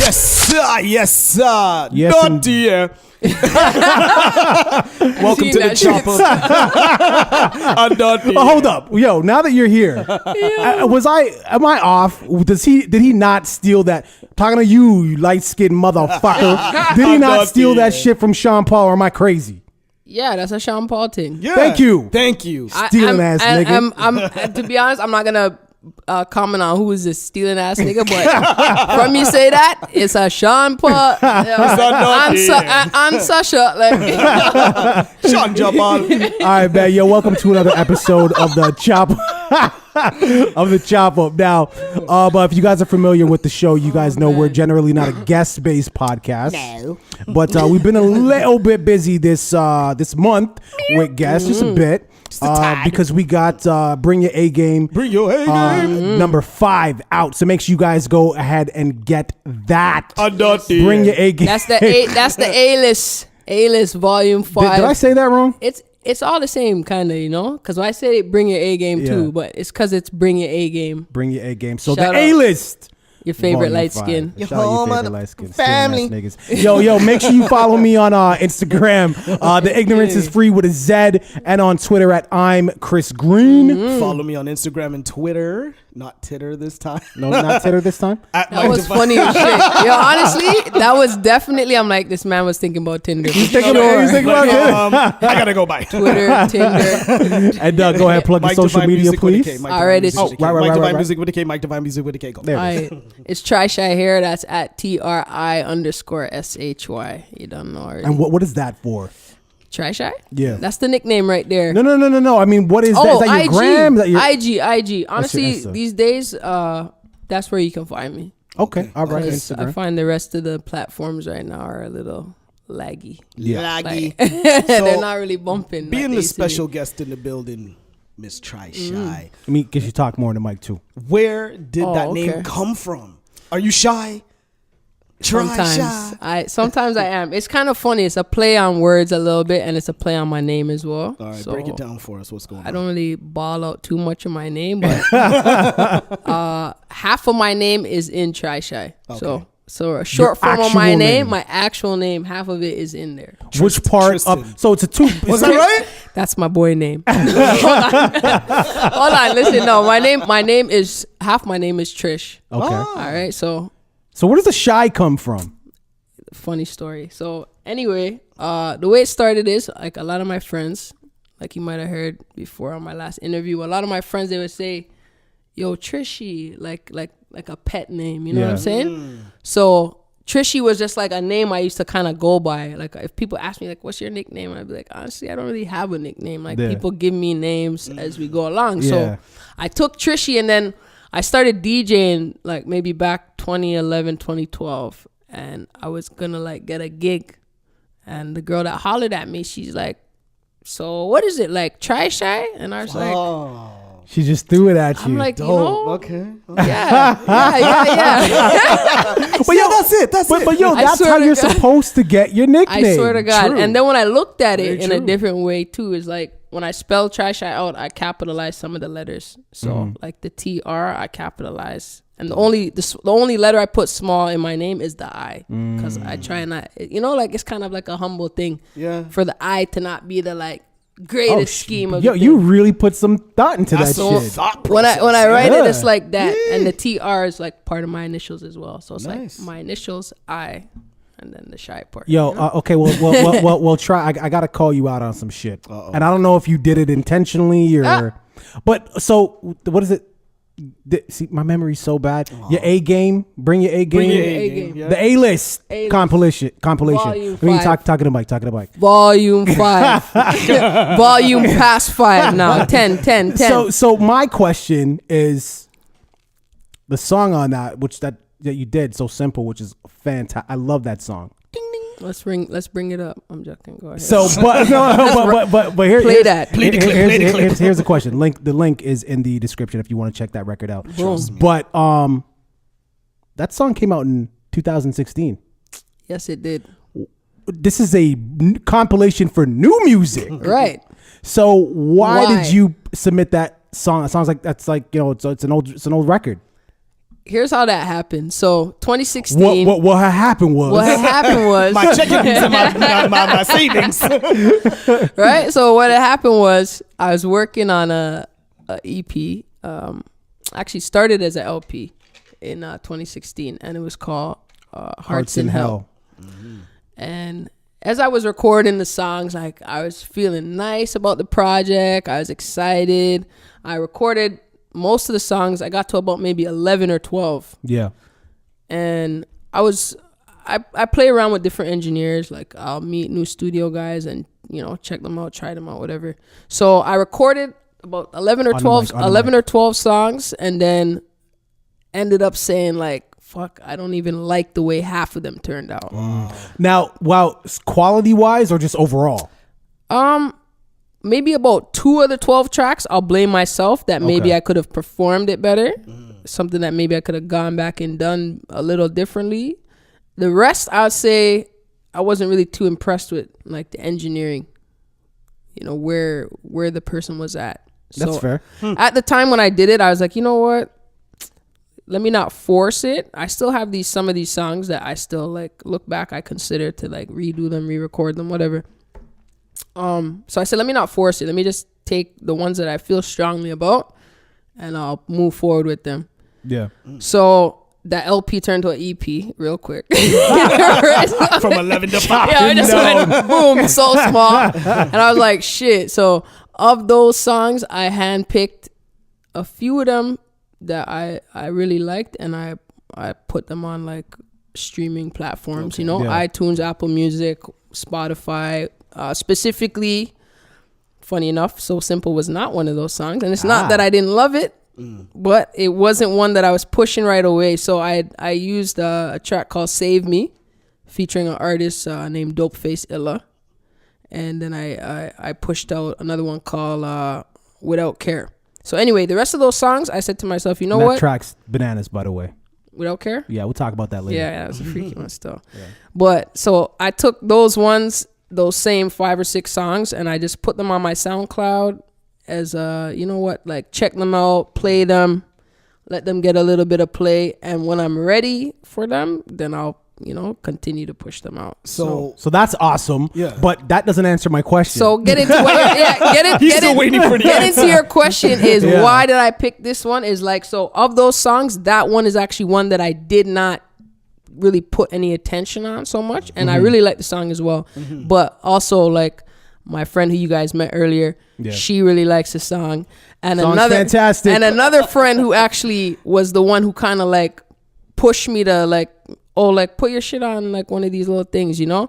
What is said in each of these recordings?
Yes, sir. Yes, sir. Yes, Not here. Welcome to the chopper. Hold up, yo! Now that you're here, am I off? Did he not steal that? Talking to you light skinned motherfucker. Did he not steal that shit from Sean Paul? Or am I crazy? Yeah, that's a Sean Paul thing. Yeah. Thank you. Stealing ass nigga. I'm to be honest, I'm not gonna comment on who is this stealing ass nigga, but from you say that, it's a Sean Paul and Sasha. Like Sean Paul. All right, man. Yo, welcome to another episode of the Chop of the Chop Up. Now, but if you guys are familiar with the show, you guys know we're generally not a guest-based podcast. No. But we've been a little bit busy this month with guests, just a bit. Because we got Bring Your A Game. Bring Your A Game. Number 5 out. So make sure you guys go ahead and get that. Bring Your A Game. That's the A-list volume 5. Did I say that wrong? It's all the same kind of, you know, because I say Bring Your A Game too, but it's because it's Bring Your A Game. Bring Your A Game. So Shout the A-list. Your favorite light skin. Your home light skin family. Yo, make sure you follow me on Instagram. The Ignorance is Free with a Z, and on Twitter at I'm Chris Green. Follow me on Instagram and Twitter. Not Titter this time. No, not Titter this time. That was funny as shit. Yo, honestly, that was definitely. I'm like, this man was thinking about Tinder. He's thinking about I gotta go by Twitter, Tinder. And go ahead, plug your social media, please. All right, it's Mike Devine Music with a K. Mike Devine Music with a K. Go. It's Try Shy here. That's at TRI_SHY. You don't know already. And what is that for? Try Shy? Yeah. That's the nickname right there. No. I mean, what is that? Is that your IG. gram? Is that your... IG. Honestly, these days, that's where you can find me. Okay. All right. I find the rest of the platforms right now are a little laggy. Yeah. Laggy. They're not really bumping. Being the special guest in the building, Miss Try Shy. I mean, because you talk more in the mic, too. Where did that name come from? Are you shy? Sometimes I am. It's kind of funny. It's a play on words a little bit, and it's a play on my name as well. All right, so break it down for us. What's going on? I don't really ball out too much of my name, but half of my name is in Try Shy. Okay. So a short form of my name, my actual name, half of it is in there. Which part of? So it's a two. Was that right? That's my boy name. Hold on, listen. No, my name is half. My name is Trish. Okay. All right. So where does the shy come from? Funny story. So anyway, the way it started is like a lot of my friends, like you might have heard before on my last interview, a lot of my friends, they would say, "Yo, Trishy," like a pet name. You know what I'm saying? So Trishy was just like a name I used to kind of go by. Like if people ask me like, "What's your nickname?" I'd be like, honestly, I don't really have a nickname. Like people give me names as we go along. So I took Trishy, and then I started DJing like maybe back 2011, 2012. And I was gonna like get a gig. And the girl that hollered at me, she's like, "So what is it, like Try Shy?" And I was like, she just threw it at you. I'm like, okay. Yeah. But yo, that's it. But yo, that's how you're supposed to get your nickname. I swear to God. True. And then when I looked at it in a different way too, it's like when I spelled Try Shy out, I capitalized some of the letters. So like the TR, I capitalized. And the only letter I put small in my name is the I, because I try not, like it's kind of like a humble thing for the I to not be the like greatest scheme of. Yo, you really put some thought into that shit. When I write it, it's like that, and the TR is like part of my initials as well. So it's like my initials, I, and then the shy part. Yo, okay, well, try. I gotta call you out on some shit, and I don't know if you did it intentionally or, but so what is it? See, my memory's so bad. Your A game, bring your A game. Yeah. The A-list compilation. Volume I mean, 5. talking to Mike. Volume 5. Volume past 5 now. 10. So my question is, the song on that, that you did, So Simple, which is fantastic. I love that song. Let's bring it up. I'm joking. Go ahead. So, but here's the question. The link is in the description if you want to check that record out. But that song came out in 2016. Yes, it did. This is a compilation for new music, right? So why did you submit that song? It sounds like that's like it's an old record. here's how that happened. So 2016. What had happened was. What had happened was My checkings and my savings. right. So what had happened was I was working on a EP. Actually started as an LP in 2016, and it was called Hearts in Hell. Mm-hmm. And as I was recording the songs, like I was feeling nice about the project. I was excited. I recorded most of the songs. I got to about maybe 11 or 12. Yeah. And I play around with different engineers. Like I'll meet new studio guys and, check them out, try them out, whatever. So I recorded about 11 or 12 songs, and then ended up saying like, fuck, I don't even like the way half of them turned out. Now, quality wise or just overall? Maybe about 2 of the 12 tracks, I'll blame myself that maybe I could have performed it better. Something that maybe I could have gone back and done a little differently. The rest, I'd say I wasn't really too impressed with like the engineering, where the person was at. That's fair. At the time when I did it, I was like, you know what? Let me not force it. I still have some of these songs that I still like look back, I consider to like redo them, re-record them, whatever. So I said, let me not force it. Let me just take the ones that I feel strongly about and I'll move forward with them. Yeah. So that LP turned to an EP real quick. From 11 to 5. Yeah, I just went boom, so small. And I was like, shit. So of those songs, I handpicked a few of them that I really liked, and I put them on like streaming platforms, iTunes, Apple Music, Spotify. Specifically, funny enough, So Simple was not one of those songs, and it's not that I didn't love it, but it wasn't one that I was pushing right away. So I used a track called Save Me, featuring an artist named Dopeface Illa, and then I pushed out another one called Without Care. So anyway, the rest of those songs, I said to myself, you know what? That track's bananas, by the way. Without Care? Yeah, we'll talk about that later. Yeah, that was a freaky one still. Yeah. But so I took those those same 5 or 6 songs, and I just put them on my SoundCloud as like check them out, play them, let them get a little bit of play, and when I'm ready for them, then I'll continue to push them out. So that's awesome. Yeah. But that doesn't answer my question. So get into your question is why did I pick this one? Is like, so of those songs, that one is actually one that I did not really put any attention on so much, and I really like the song as well. But also like my friend who you guys met earlier, she really likes the song, and fantastic. And another friend who actually was the one who kind of like pushed me to like, put your shit on like one of these little things, Yeah.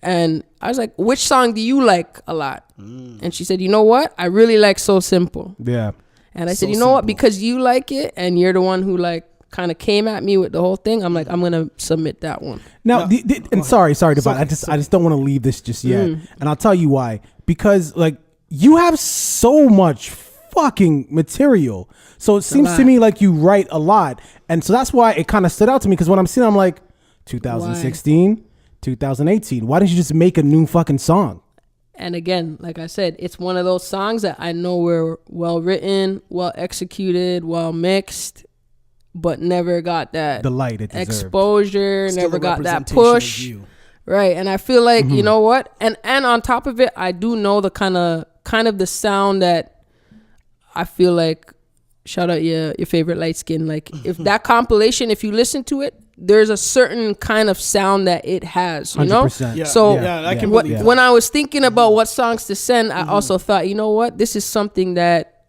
And I was like, which song do you like a lot? And she said, you know what? I really like So Simple. Yeah. And I said, you know what? Because you like it and you're the one who like kind of came at me with the whole thing, I'm like, I'm going to submit that one. Now, and sorry, Devine. I just don't want to leave this just yet. And I'll tell you why. Because like you have so much fucking material. So it seems to me like you write a lot. And so that's why it kind of stood out to me, because when I'm seeing, I'm like, 2016, 2018. Why didn't you just make a new fucking song? And again, like I said, it's one of those songs that I know were well written, well executed, well mixed, but never got that the light it exposure, Still never got that representation push. Right. And I feel like, Mm-hmm. you know what? And on top of it, I do know the kind of the sound that I feel like, shout out your favorite light skin. Like if that compilation, if you listen to it, there's a certain kind of sound that it has, you know? 100%. Yeah. So I can believe that. when I was thinking about what songs to send, I also thought, you know what? This is something that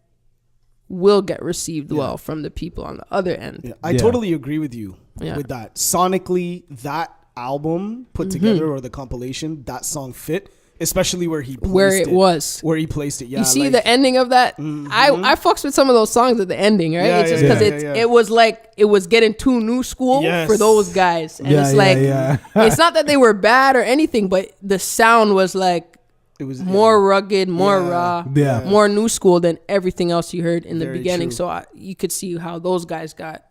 will get received well from the people on the other end. Yeah, I totally agree with you with that. Sonically, that album put together, or the compilation, that song fit, especially where he placed where he placed it. Yeah, you see the ending of that. I fucks with some of those songs at the ending, right? It's just because it was like it was getting too new school for those guys, and it's like it's not that they were bad or anything, but the sound was like it was more rugged, more raw, more new school than everything else you heard in the beginning. True. So you could see how those guys got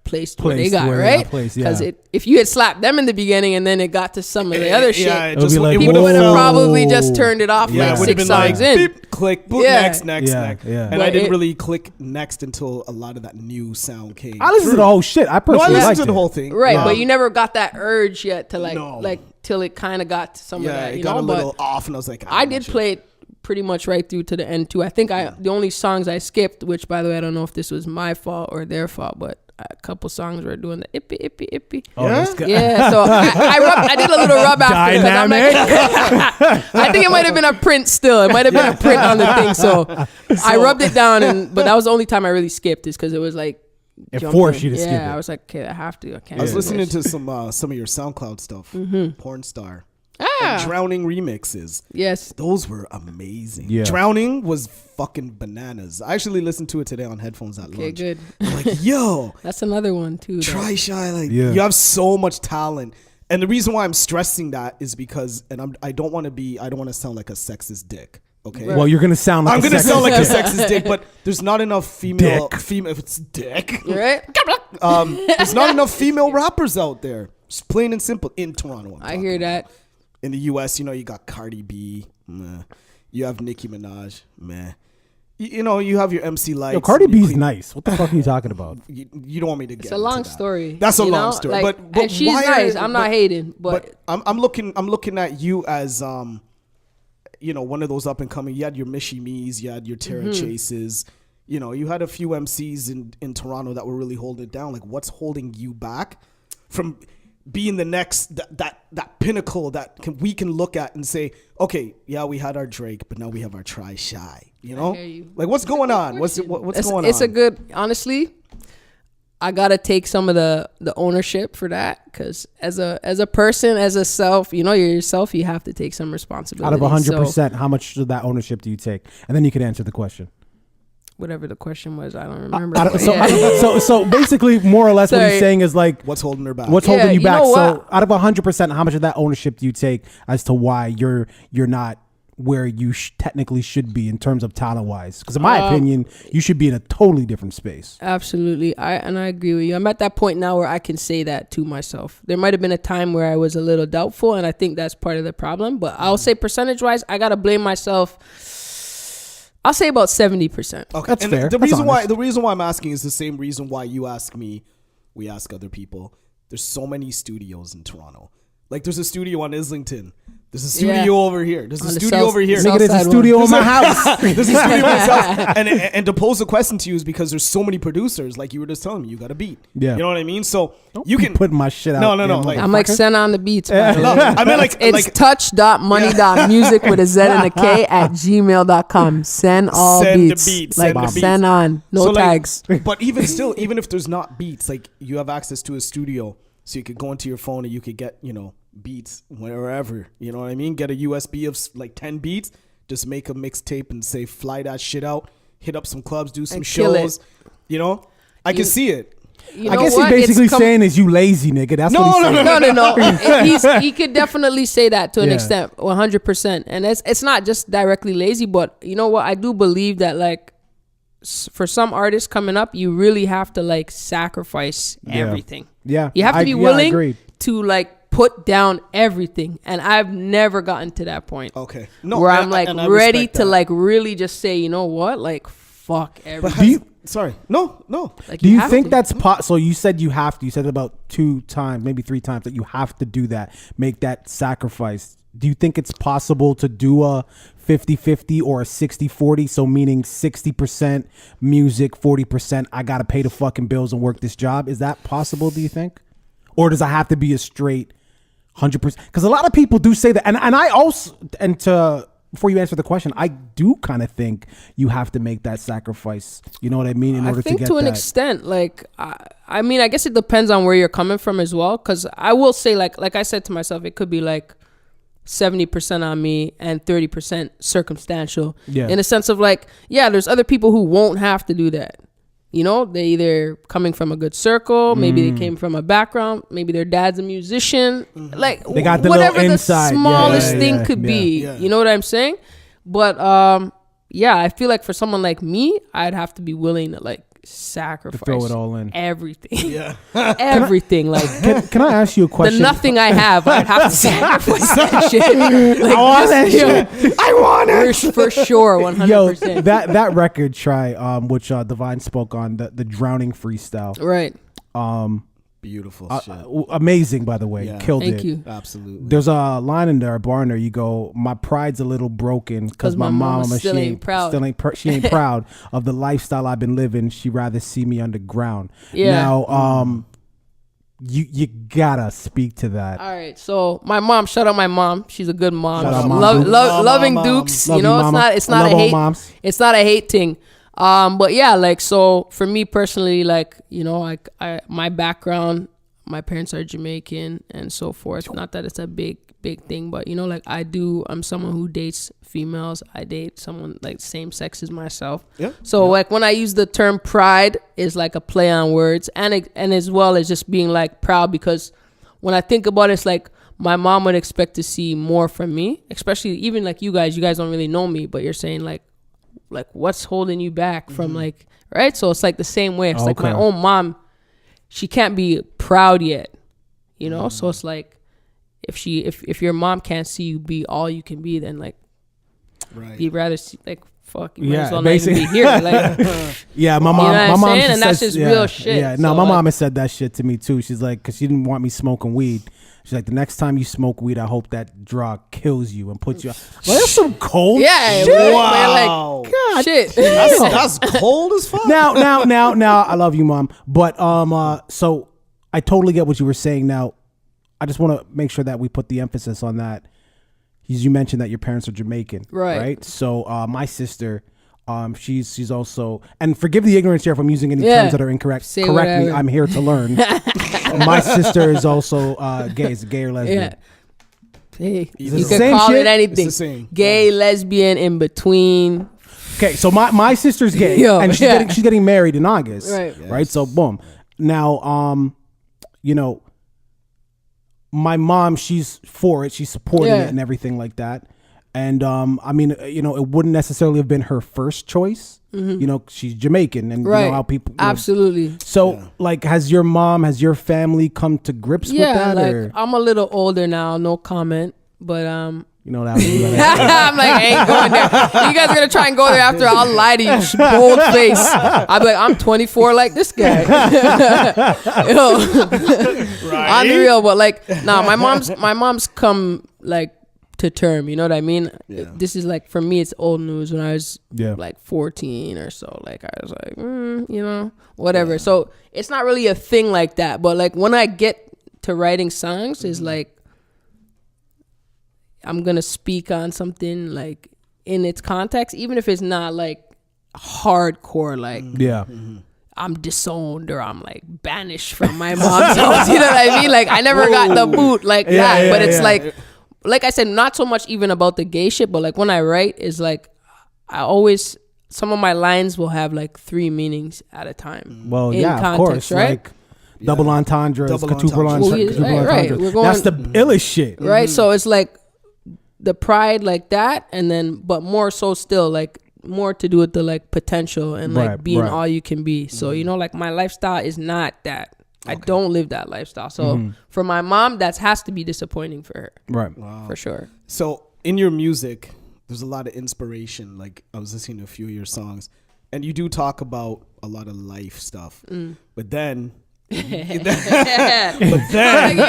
placed where they got, right? Because if you had slapped them in the beginning and then it got to some of the other shit, people would have probably just turned it off like 6 songs in. Beep, click, boop, next. And I didn't really click next until a lot of that new sound came. I listened to the whole shit. I personally listened to the whole thing. Right, but you never got that urge yet to like till it kind of got to some of that. It got a little off, and I was like, I did play it pretty much right through to the end too. I think the only songs I skipped, which by the way I don't know if this was my fault or their fault, but a couple songs were doing the ippy ippy ippy. Yeah, so I did a little rub after because I'm like, I think it might have been a print still. It might have been a print on the thing. So I rubbed it down, but that was the only time I really skipped, is because it was like it forced you to skip it. Yeah, I was like, okay, I have to. I was listening to some of your SoundCloud stuff, Porn Star. And Drowning remixes. Yes. Those were amazing. Yeah. Drowning was fucking bananas. I actually listened to it today on headphones at lunch. Okay, good. I'm like, yo. That's another one too. Try Shy. Like, you have so much talent. And the reason why I'm stressing that is because, and I don't want to sound like a sexist dick. Okay. Right. Well, you're gonna sound like a sexist dick, but there's not enough female. If it's dick, right? There's not enough female rappers out there. Just plain and simple in Toronto. I hear that. In the U.S., you got Cardi B. Meh. You have Nicki Minaj. Meh. You have your MC Lights. Yo, Cardi B's nice. What the fuck are you talking about? You don't want me to get. It's a long story. That's a long story. But and she's nice. I'm not hating, but I'm looking at you as one of those up and coming. You had your Mishi Me's, you had your Tara Chases. You had a few MCs in Toronto that were really holding it down. Like, what's holding you back from being the next that pinnacle that we can look at and say, okay, yeah, we had our Drake, but now we have our Try Shy. Like, what's going on? What's going on? It's a good. Honestly, I gotta take some of the ownership for that, because as a person, as a self, you're yourself. You have to take some responsibility. Out of 100%, how much of that ownership do you take? And then you can answer the question. Whatever the question was, I don't remember. So basically, more or less, what he's saying is like, what's holding her back? What's holding you back? So out of 100%, how much of that ownership do you take as to why you're not where you technically should be in terms of talent wise? Because in my opinion, you should be in a totally different space. Absolutely, I agree with you. I'm at that point now where I can say that to myself. There might have been a time where I was a little doubtful, and I think that's part of the problem. But I'll say percentage wise, I gotta blame myself. I'll say about 70%. Okay, that's fair. The reason why I'm asking is the same reason why you ask me, we ask other people. There's so many studios in Toronto. Like, there's a studio on Islington. There's a studio over here. There's a studio over here. Nigga, there's a studio in my house. There's a studio in my house. And to pose a question to you is because there's so many producers. Like you were just telling me, you got a beat. Yeah. You know what I mean? So you can put my shit out. No. Like, I'm like, send on the beats. No, I mean, like, it's touch.money.music with a Z and a K at gmail.com. Send all beats. The beats. Like, send on. No tags. But even still, even if there's not beats, like, you have access to a studio, so you could go into your phone and you could get, beats wherever, you know what I mean? Get a USB of like 10 beats, just make a mixtape and say, fly that shit out, hit up some clubs, do some shows. I can see it. I guess he's basically saying is you lazy nigga. That's what he's saying. No. He could definitely say that to an extent, 100%. And it's not just directly lazy, but you know what? I do believe that, like, for some artists coming up, you really have to like sacrifice everything. Yeah. You have to be willing to like put down everything, and I've never gotten to that point. Okay, where I'm like ready to like really just say, you know what, like fuck everything. No. Like, do you think that's so you said you have to. You said it about 2 times, maybe 3 times, that you have to do that, make that sacrifice. Do you think it's possible to do a 50-50 or a 60-40? So meaning 60% music, 40% I gotta pay the fucking bills and work this job. Is that possible? Do you think, or does it have to be a straight 100%? Because a lot of people do say that, and I also, before you answer the question, I do kind of think you have to make that sacrifice. You know what I mean? In order to get to an extent, like I mean, I guess it depends on where you're coming from as well. Because I will say, like I said to myself, it could be like 70% on me and 30% circumstantial. Yeah. In a sense of like, yeah, there's other people who won't have to do that. They either coming from a good circle, maybe they came from a background, maybe their dad's a musician, like they got the whatever the inside. smallest thing could be. Yeah. You know what I'm saying? But I feel like for someone like me, I'd have to be willing to like sacrifice. Throw it all in. Everything. Yeah. Everything. Like, Can I ask you a the question? nothing I have, I'd have to sacrifice that shit. Like, I want that yeah, shit. I want it. for sure, 100%. Yo, that record try, which Devine spoke on, the drowning freestyle. Right. Beautiful shit. Amazing, by the way. Yeah. Killed Thank it. you. Absolutely. There's a line in there, a bar in there. You go, my pride's a little broken because my mama still ain't proud. She ain't proud of the lifestyle I've been living. She rather see me underground. Yeah. Now, you gotta speak to that. All right, so my mom, shout out my mom. She's a good mom. Shout out Mom Dukes. Loving Mom. Dukes. Love You know, you, mama. it's I not love a all hate. moms. It's not a hate thing. But yeah, like, so for me personally, like, you know, like my background, my parents are Jamaican and so forth. Not that it's a big thing, but you know, like I'm someone who dates females. I date someone like same sex as myself. Yeah. So like when I use the term pride, is like a play on words, and as well as just being like proud, because when I think about it, it's like my mom would expect to see more from me, especially even like you guys don't really know me, but you're saying like what's holding you back from like, right? So it's like the same way. It's like my own mom, she can't be proud yet, you know? So it's like, if your mom can't see you be all you can be, then like, Right. you'd rather see, like, fuck, you might Yeah, as well not even be here. Like, Yeah, my you mom. know what My I'm mom saying? And that's says- just real shit. Yeah, no, So, my like- mom has said that shit to me too. She's like, because she didn't want me smoking weed. She's like, the next time you smoke weed, I hope that drug kills you and puts you. Well, that's some cold yeah, shit. we're Wow. like, God, shit. That's cold as fuck. Now, I love you, mom. But so I totally get what you were saying. Now, I just want to make sure that we put the emphasis on that. You mentioned that your parents are Jamaican, Right. So my sister, she's also, and forgive the ignorance here if I'm using any Yeah. terms that are incorrect. Say Correct me. whatever. I'm here to learn. My sister is also gay. Is gay or lesbian? Yeah. Hey, It's you the can same call shit. it anything. It's the same. Gay, lesbian, in between. Okay, so my sister's gay, Yo, and she's getting married in August, Right. Right. So boom. Now, you know, my mom, she's for it. She's supporting Yeah. it and everything like that. And I mean, you know, it wouldn't necessarily have been her first choice. You know, she's Jamaican, and Right. you know how people you know. Absolutely. So, like, has your family come to grips with Yeah, that, like or I'm a little older now, no comment. But you know that? Was I'm like, I ain't going there. You guys are gonna try and go there after. I'll lie to you, bold face. I'll be like, I'm 24 like this guy. Yo, on the real, but like, nah, my mom's come like to term. You know what I mean? Yeah. This is like, for me, it's old news. When I was Yeah. like 14 or so, like I was like, you know, whatever. So it's not really a thing like that. But like when I get to writing songs, is like, I'm gonna speak on something like in its context, even if it's not like hardcore, like yeah, I'm disowned or I'm like banished from my mom's house. You know what I mean? Like I never got the boot like that. yeah, But it's yeah. like I said, not so much even about the gay shit, but like when I write, is like I always, some of my lines will have like 3 meanings at a time. Well, in yeah, of course, right? like double entendres, Double quadruple entendres. Well, right. entendres. We're going- That's the illest shit. Right? So it's like the pride like that, and then but more so still like more to do with the like potential and like Right, being right. all you can be. So you know, like my lifestyle is not that. I don't live that lifestyle. So for my mom, that has to be disappointing for her, Right. for sure. So in your music, there's a lot of inspiration. Like I was listening to a few of your songs, and you do talk about a lot of life stuff. But then, Yeah.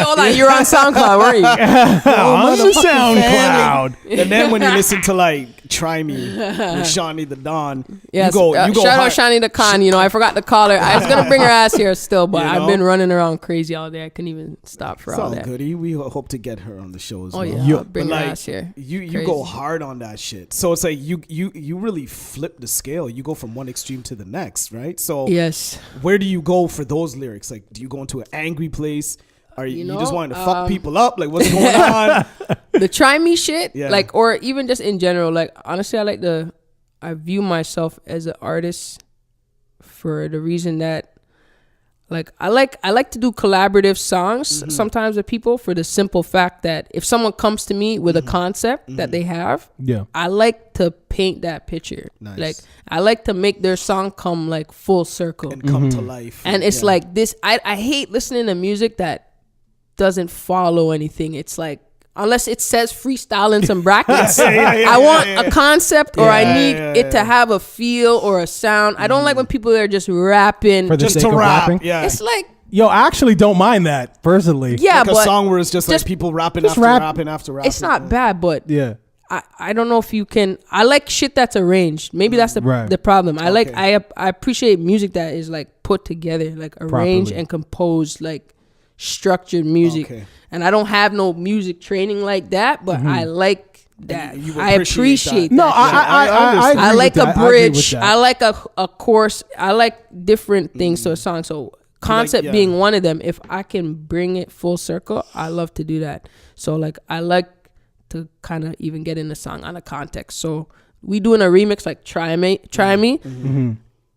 Hold on, you're on SoundCloud, weren't you? On the SoundCloud. and then when you listen to like "Try Me" with Shawnee the Don, Yes. you go Shout out hard. Shani the Khan. You know, I forgot to call her. I was gonna bring her ass here still, but You I've know? been running around crazy all day. I couldn't even stop for It's all all that. goody. We hope to get her on the show as Oh well. yeah, I'll bring But, her like, ass here. You go Crazy. hard on that shit. So it's like you really flip the scale. You go from one extreme to the next, right? So Yes. where do you go for those lyrics? Like, do you go into an angry place? Are you, You just know, wanting to fuck people up? Like, what's going on? The try me shit, Yeah. like, or even just in general, like, honestly, I view myself as an artist for the reason that Like I like to do collaborative songs sometimes with people for the simple fact that if someone comes to me with a concept that they have, I like to paint that picture. Nice. Like I like to make their song come like full circle and come to life. And it's like this. I hate listening to music that doesn't follow anything. It's like, unless it says freestyle in some brackets, I want a concept or I need it to have a feel or a sound. I don't like when people are just rapping For the just sake to of rap. rapping? Yeah. It's like, Yo, I actually don't mind that personally. yeah, like a but song where it's just like people rapping after rapping after rapping. it's not bad, but Yeah. I don't know if you can. I like shit that's arranged. Maybe that's the problem. I like I appreciate music that is like put together, like arranged and composed, like structured music. And I don't have no music training like that, but I like that. I appreciate that. No, I I like a a bridge. I like a chorus. I like different things to a song. So concept being one of them. If I can bring it full circle, I love to do that. So like I like to kind of even get in the song on a context. So we doing a remix like Try Me.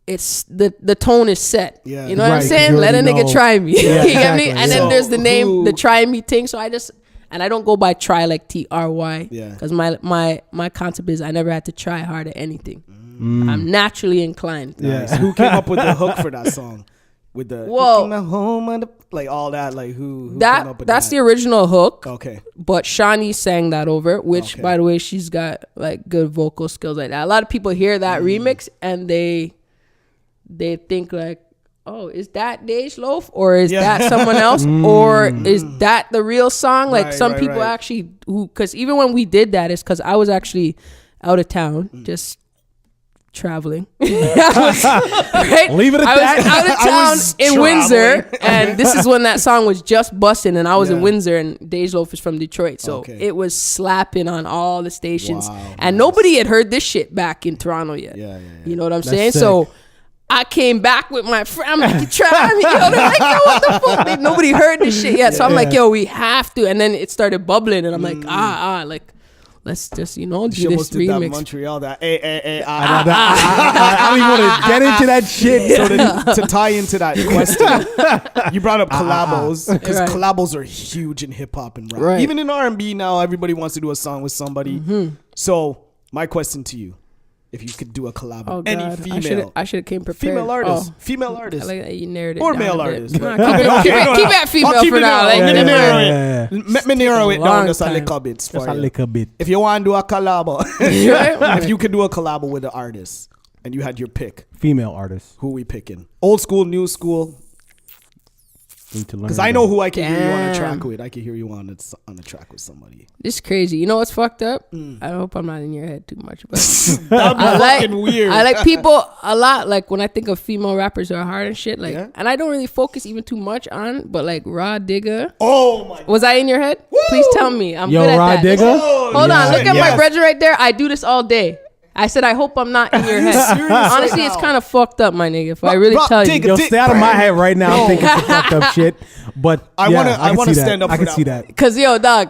It's the tone is set. Yeah. You know what I'm saying? Let a nigga try me. Yeah, You get me? exactly. And then there's the name, the Try Me thing. So I don't go by try like TRY. Yeah. Because my concept is I never had to try hard at anything. I'm naturally inclined. Nice. Who came up with the hook for that song? With the home and like all that, like who came up with that's that? the original hook. Okay. But Shawnee sang that over, which by the way, she's got like good vocal skills like that. A lot of people hear that remix and they think like, oh, is that Dej Loaf or is that someone else or is that the real song? Like some people actually because even when we did that, it's because I was actually out of town, just traveling. Leave it at that. I was out of town in Windsor, and this is when that song was just busting, and I was in Windsor, and Dej Loaf is from Detroit, so it was slapping on all the stations, and nobody had heard this shit back in Toronto yet. You know what I'm saying? Sick. So I came back with my friend. I'm like, try me. Yo, they're like, yo, what the fuck? Nobody heard this shit yet. So I'm like, yo, we have to. And then it started bubbling, and I'm like, like, let's just, do She this almost did that in remix. Montreal. That I don't even want to get into that shit. So then, to tie into that question, you brought up collabos because collabos are huge in hip hop and rap. Right. Even in R&B now, everybody wants to do a song with somebody. So my question to you: if you could do a collab with any female, I should have came prepared. Female artist, I like that you narrowed it or down male a bit. artist. Nah, keep it female for now. Like, Let me narrow it down Long just a time. little bit. Just a little bit. If you want to do a collab, if you could do a collab with an artist and you had your pick, Female artist. who we picking? Old school, new school? Because I know who I can hear you on a track with. I can hear you on a track with somebody. This is crazy. You know what's fucked up? I hope I'm not in your head too much, but That'd be fucking weird. I like people a lot. Like when I think of female rappers who are hard and shit, like, and I don't really focus even too much on, but like Raw Digga. Oh my! Was I in your head? Woo! Please tell me. I'm Yo, good at Raw that. Digga? Hold on. Look at my brethren right there. I do this all day. I said, I hope I'm not in your head. Honestly, it's kind of fucked up, my nigga. If I really tell you. Yo, stay out of my head right now thinking some fucked up shit. But I want to stand up for I can that see one. that. Cause yo, dog.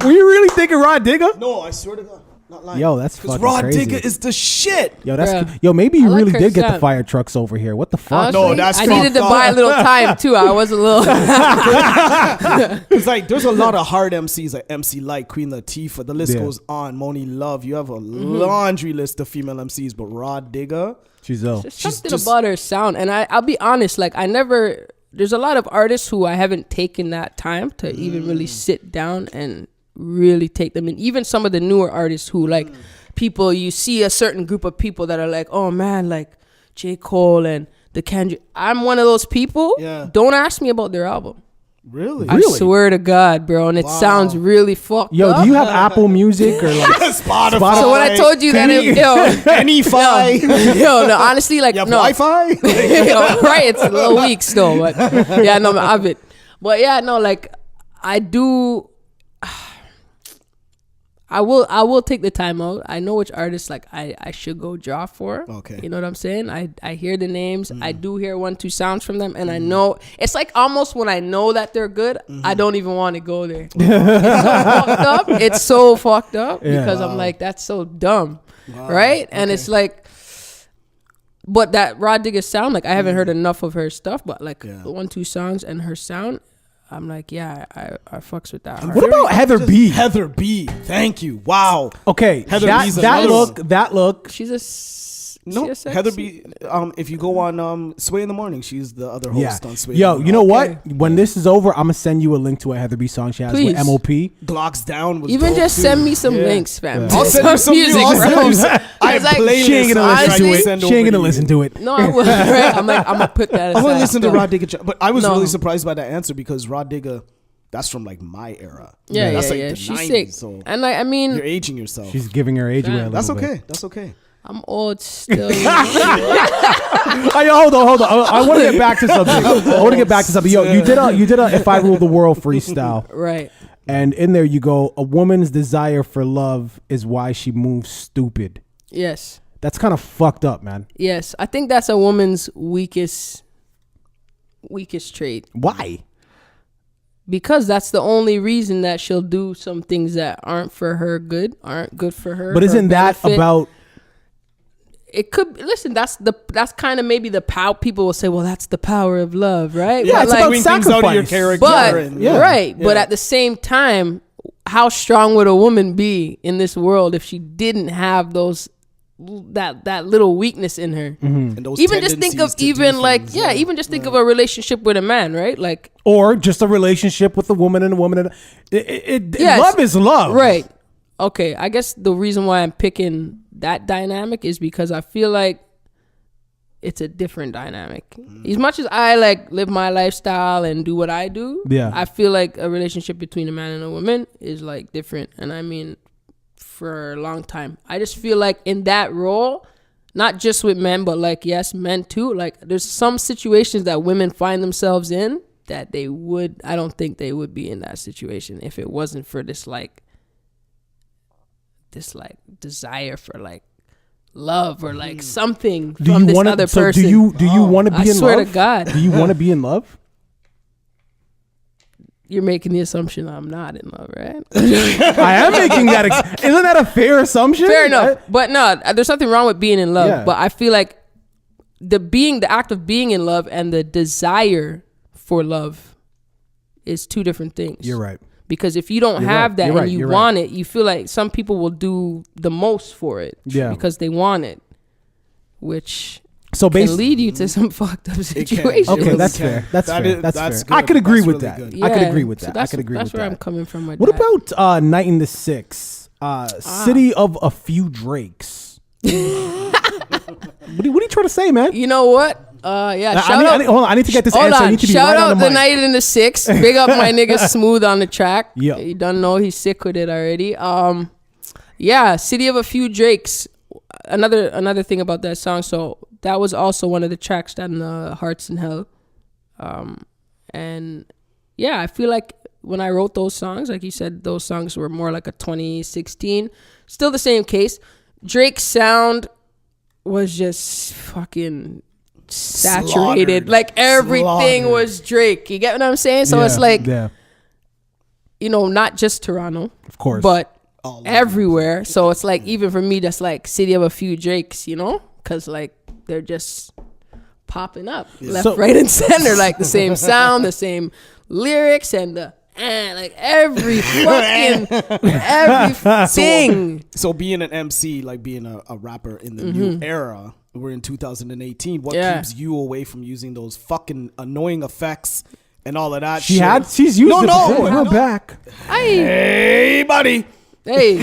Were you really thinking Raw Digga? No, I swear to God, not lying. Yo, that's because fucking Raw crazy. Digga is the shit. Yo, that's Bruh. yo. Maybe you I like really her did get the sound. fire trucks over here. What the fuck? Honestly, No, that's I needed to fucked buy a up. little time too. I was a little. It's like there's a lot of hard MCs like MC Light, Queen Latifah. The list goes on. Moni Love. You have a laundry list of female MCs, but Raw Digga. She's There's something about her sound, and I'll be honest. Like I never. There's a lot of artists who I haven't taken that time to even really sit down and really take them in. Even some of the newer artists who like people, you see a certain group of people that are like, oh man, like J. Cole and the Kendrick. I'm one of those people. Yeah. Don't ask me about their album. Really? I swear to God, bro, and it sounds really fucked Yo, up. do you have Apple Music or like Spotify? So when I told you that, no, honestly, like You have no, Wi-Fi? right? It's a little weak still, but yeah, no, I have it. But yeah, no, like I do. I will take the time out. I know which artists like I should go draw for. Okay. You know what I'm saying? I hear the names. I do hear 1-2 sounds from them, and I know it's like almost when I know that they're good, I don't even want to go there. It's so fucked up. It's so fucked up because I'm like, that's so dumb. Right? And it's like But that Rod Digger sound, like I haven't heard enough of her stuff, but like the 1-2 songs and her sound, I'm like, yeah, I fucks with that. What about Heather B? Heather B. Thank you. Wow. Okay, Heather B's that look. She's a Heather B. If you go on Sway in the Morning, she's the other host on Sway. Yo, you know what? When this is over, I'm gonna send you a link to a Heather B song she has with MOP. Glocks Down. Was even dope just too. send me some links, fam. Yeah. I'll send you some music. I like, She ain't gonna listen to it. She ain't gonna listen to it. No, I will. Right? I'm gonna put that aside. I'm gonna listen to Rod Digger, but I was really surprised by that answer because Rod Digger, that's from like my era. Yeah, that's yeah, like the she's 90s, sick. So And like, I mean, you're aging yourself. She's giving her age away a little That's bit. okay. That's okay. I'm old still. Hold on. I want to get back to something. Yo, you did a If I Ruled the World freestyle. Right. And in there you go, a woman's desire for love is why she moves stupid. Yes. That's kind of fucked up, man. Yes. I think that's a woman's weakest trait. Why? Because that's the only reason that she'll do some things that aren't for her good, aren't good for her. But isn't that about... It could listen. That's kind of maybe the power. People will say, "Well, that's the power of love, right?" Yeah, but it's like, about sacrifice. Your character but right. But at the same time, how strong would a woman be in this world if she didn't have that little weakness in her? And those even just think of even think of a relationship with a man, right? Like, or just a relationship with a woman and a woman. Yes, love is love, right? Okay, I guess the reason why I'm picking that dynamic is because I feel like it's a different dynamic. As much as I like live my lifestyle and do what I do, I feel like a relationship between a man and a woman is like different. And I mean, for a long time, I just feel like in that role, not just with men, but like, yes, men too. Like there's some situations that women find themselves in that I don't think they would be in that situation if it wasn't for this desire for like love or like something from this other person. Do you want to be in love? I swear to God. Do you want to be in love? You're making the assumption I'm not in love, right? I am making that. Isn't that a fair assumption? Fair enough. But no, there's nothing wrong with being in love. Yeah. But I feel like the act of being in love and the desire for love is two different things. You're right. Because if you don't have that and you want it, you feel like some people will do the most for it because they want it, which can lead you to some fucked up situations. Okay, that's fair. That's fair. I could agree with that. I could agree with that. That's where I'm coming from. What about Night in the Six? City of a Few Drakes. What are you trying to say, man? You know what? Shout out. Hold on, I need to get this answer. I need to be shout right out on the Night in the Six. Big up my nigga Smooth on the track. Yeah, you don't know he's sick with it already. City of a Few Drakes. Another thing about that song. So that was also one of the tracks that in Hearts in Hell. And yeah, I feel like when I wrote those songs, like you said, those songs were more like a 2016. Still the same case. Drake's sound was just fucking saturated. Like everything was Drake. You get what I'm saying? So it's like, not just Toronto, of course, but everywhere. So it's like, even for me, that's like City of a Few Drakes, because like they're just popping up left, right, and center. Like the same sound, the same lyrics, and like every fucking everything. So being an MC, like being a rapper in the new era, we're in 2018. What keeps you away from using those fucking annoying effects and all of that? She's used it before. We're back. Hey, buddy. Hey,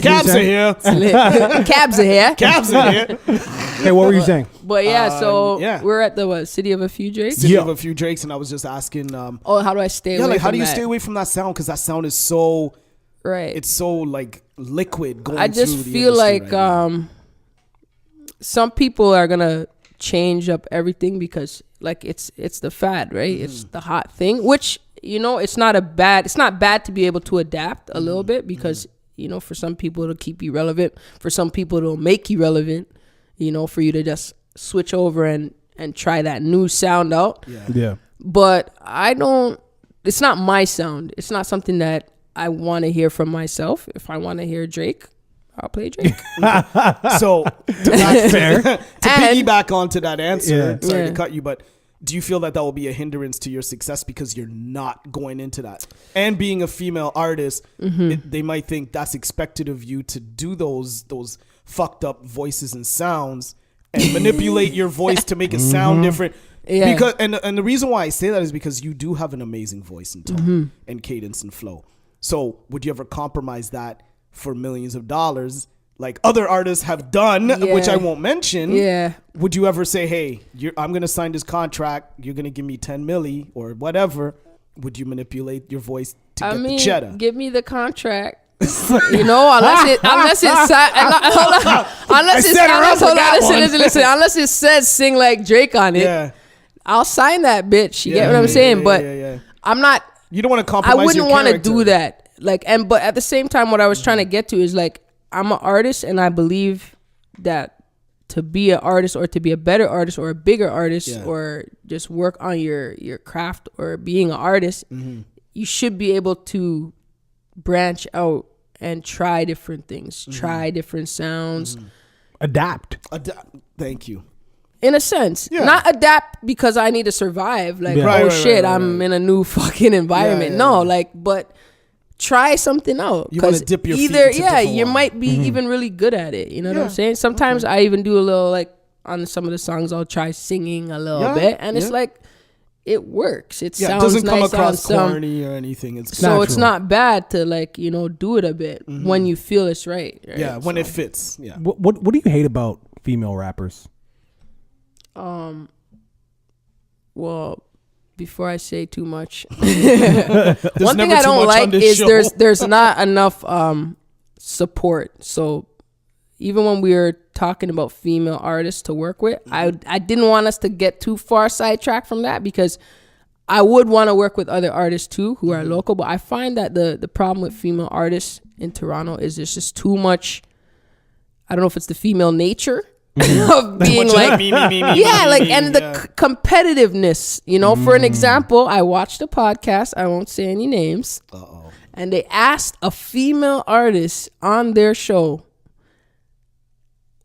Cabs are here. Cabs are here. Cabs are here. Hey, what were you saying? But we're at the City of a Few Drakes. City of a Few Drakes, and I was just asking. How do I stay away? How do you stay away from that sound? Because that sound is so right. It's so like liquid going. I just feel like some people are gonna change up everything because like it's the fad, right? It's the hot thing, which. It's not bad to be able to adapt a little bit because, for some people it'll keep you relevant. For some people it'll make you relevant, for you to just switch over and try that new sound out. Yeah. But it's not my sound. It's not something that I want to hear from myself. If I want to hear Drake, I'll play Drake. So That's fair. to piggyback onto that answer, Yeah. sorry Yeah. to cut you, but do you feel that will be a hindrance to your success because you're not going into that? And being a female artist, they might think that's expected of you to do those fucked up voices and sounds and manipulate your voice to make it sound different. Yeah. Because and the reason why I say that is because you do have an amazing voice and tone and cadence and flow. So would you ever compromise that for millions of dollars like other artists have done, which I won't mention? Yeah. Would you ever say, hey, I'm going to sign this contract, you're going to give me 10 milli or whatever? Would you manipulate your voice to get the cheddar? Give me the contract. Unless it says sing like Drake on it. Yeah. I'll sign that bitch. You get what I'm saying? But I'm not. You don't want to compromise. I wouldn't want to do that. Like, but at the same time, what I was trying to get to is like, I'm an artist, and I believe that to be an artist or to be a better artist or a bigger artist or just work on your craft or being an artist, you should be able to branch out and try different things, try different sounds, Adapt. Thank you. in a sense. Not adapt because I need to survive. Like, I'm in a new fucking environment. But try something out. You want to dip your feet either, into you might be even really good at it. You know what I'm saying? Sometimes I even do a little, like, on some of the songs, I'll try singing a little bit. And it's like, it works. It sounds doesn't come nice across on some, corny or anything. It's so it's not bad to, like, do it a bit when you feel it's right. Yeah, when it fits. Yeah. What do you hate about female rappers? Well, before I say too much, one never thing I too don't much like on this is show. there's not enough support. So even when we were talking about female artists to work with, I didn't want us to get too far sidetracked from that, because I would want to work with other artists too who are local. But I find that the problem with female artists in Toronto is there's just too much. I don't know if it's the female nature of being like me, and the competitiveness, for an example, I watched a podcast, I won't say any names, and they asked a female artist on their show,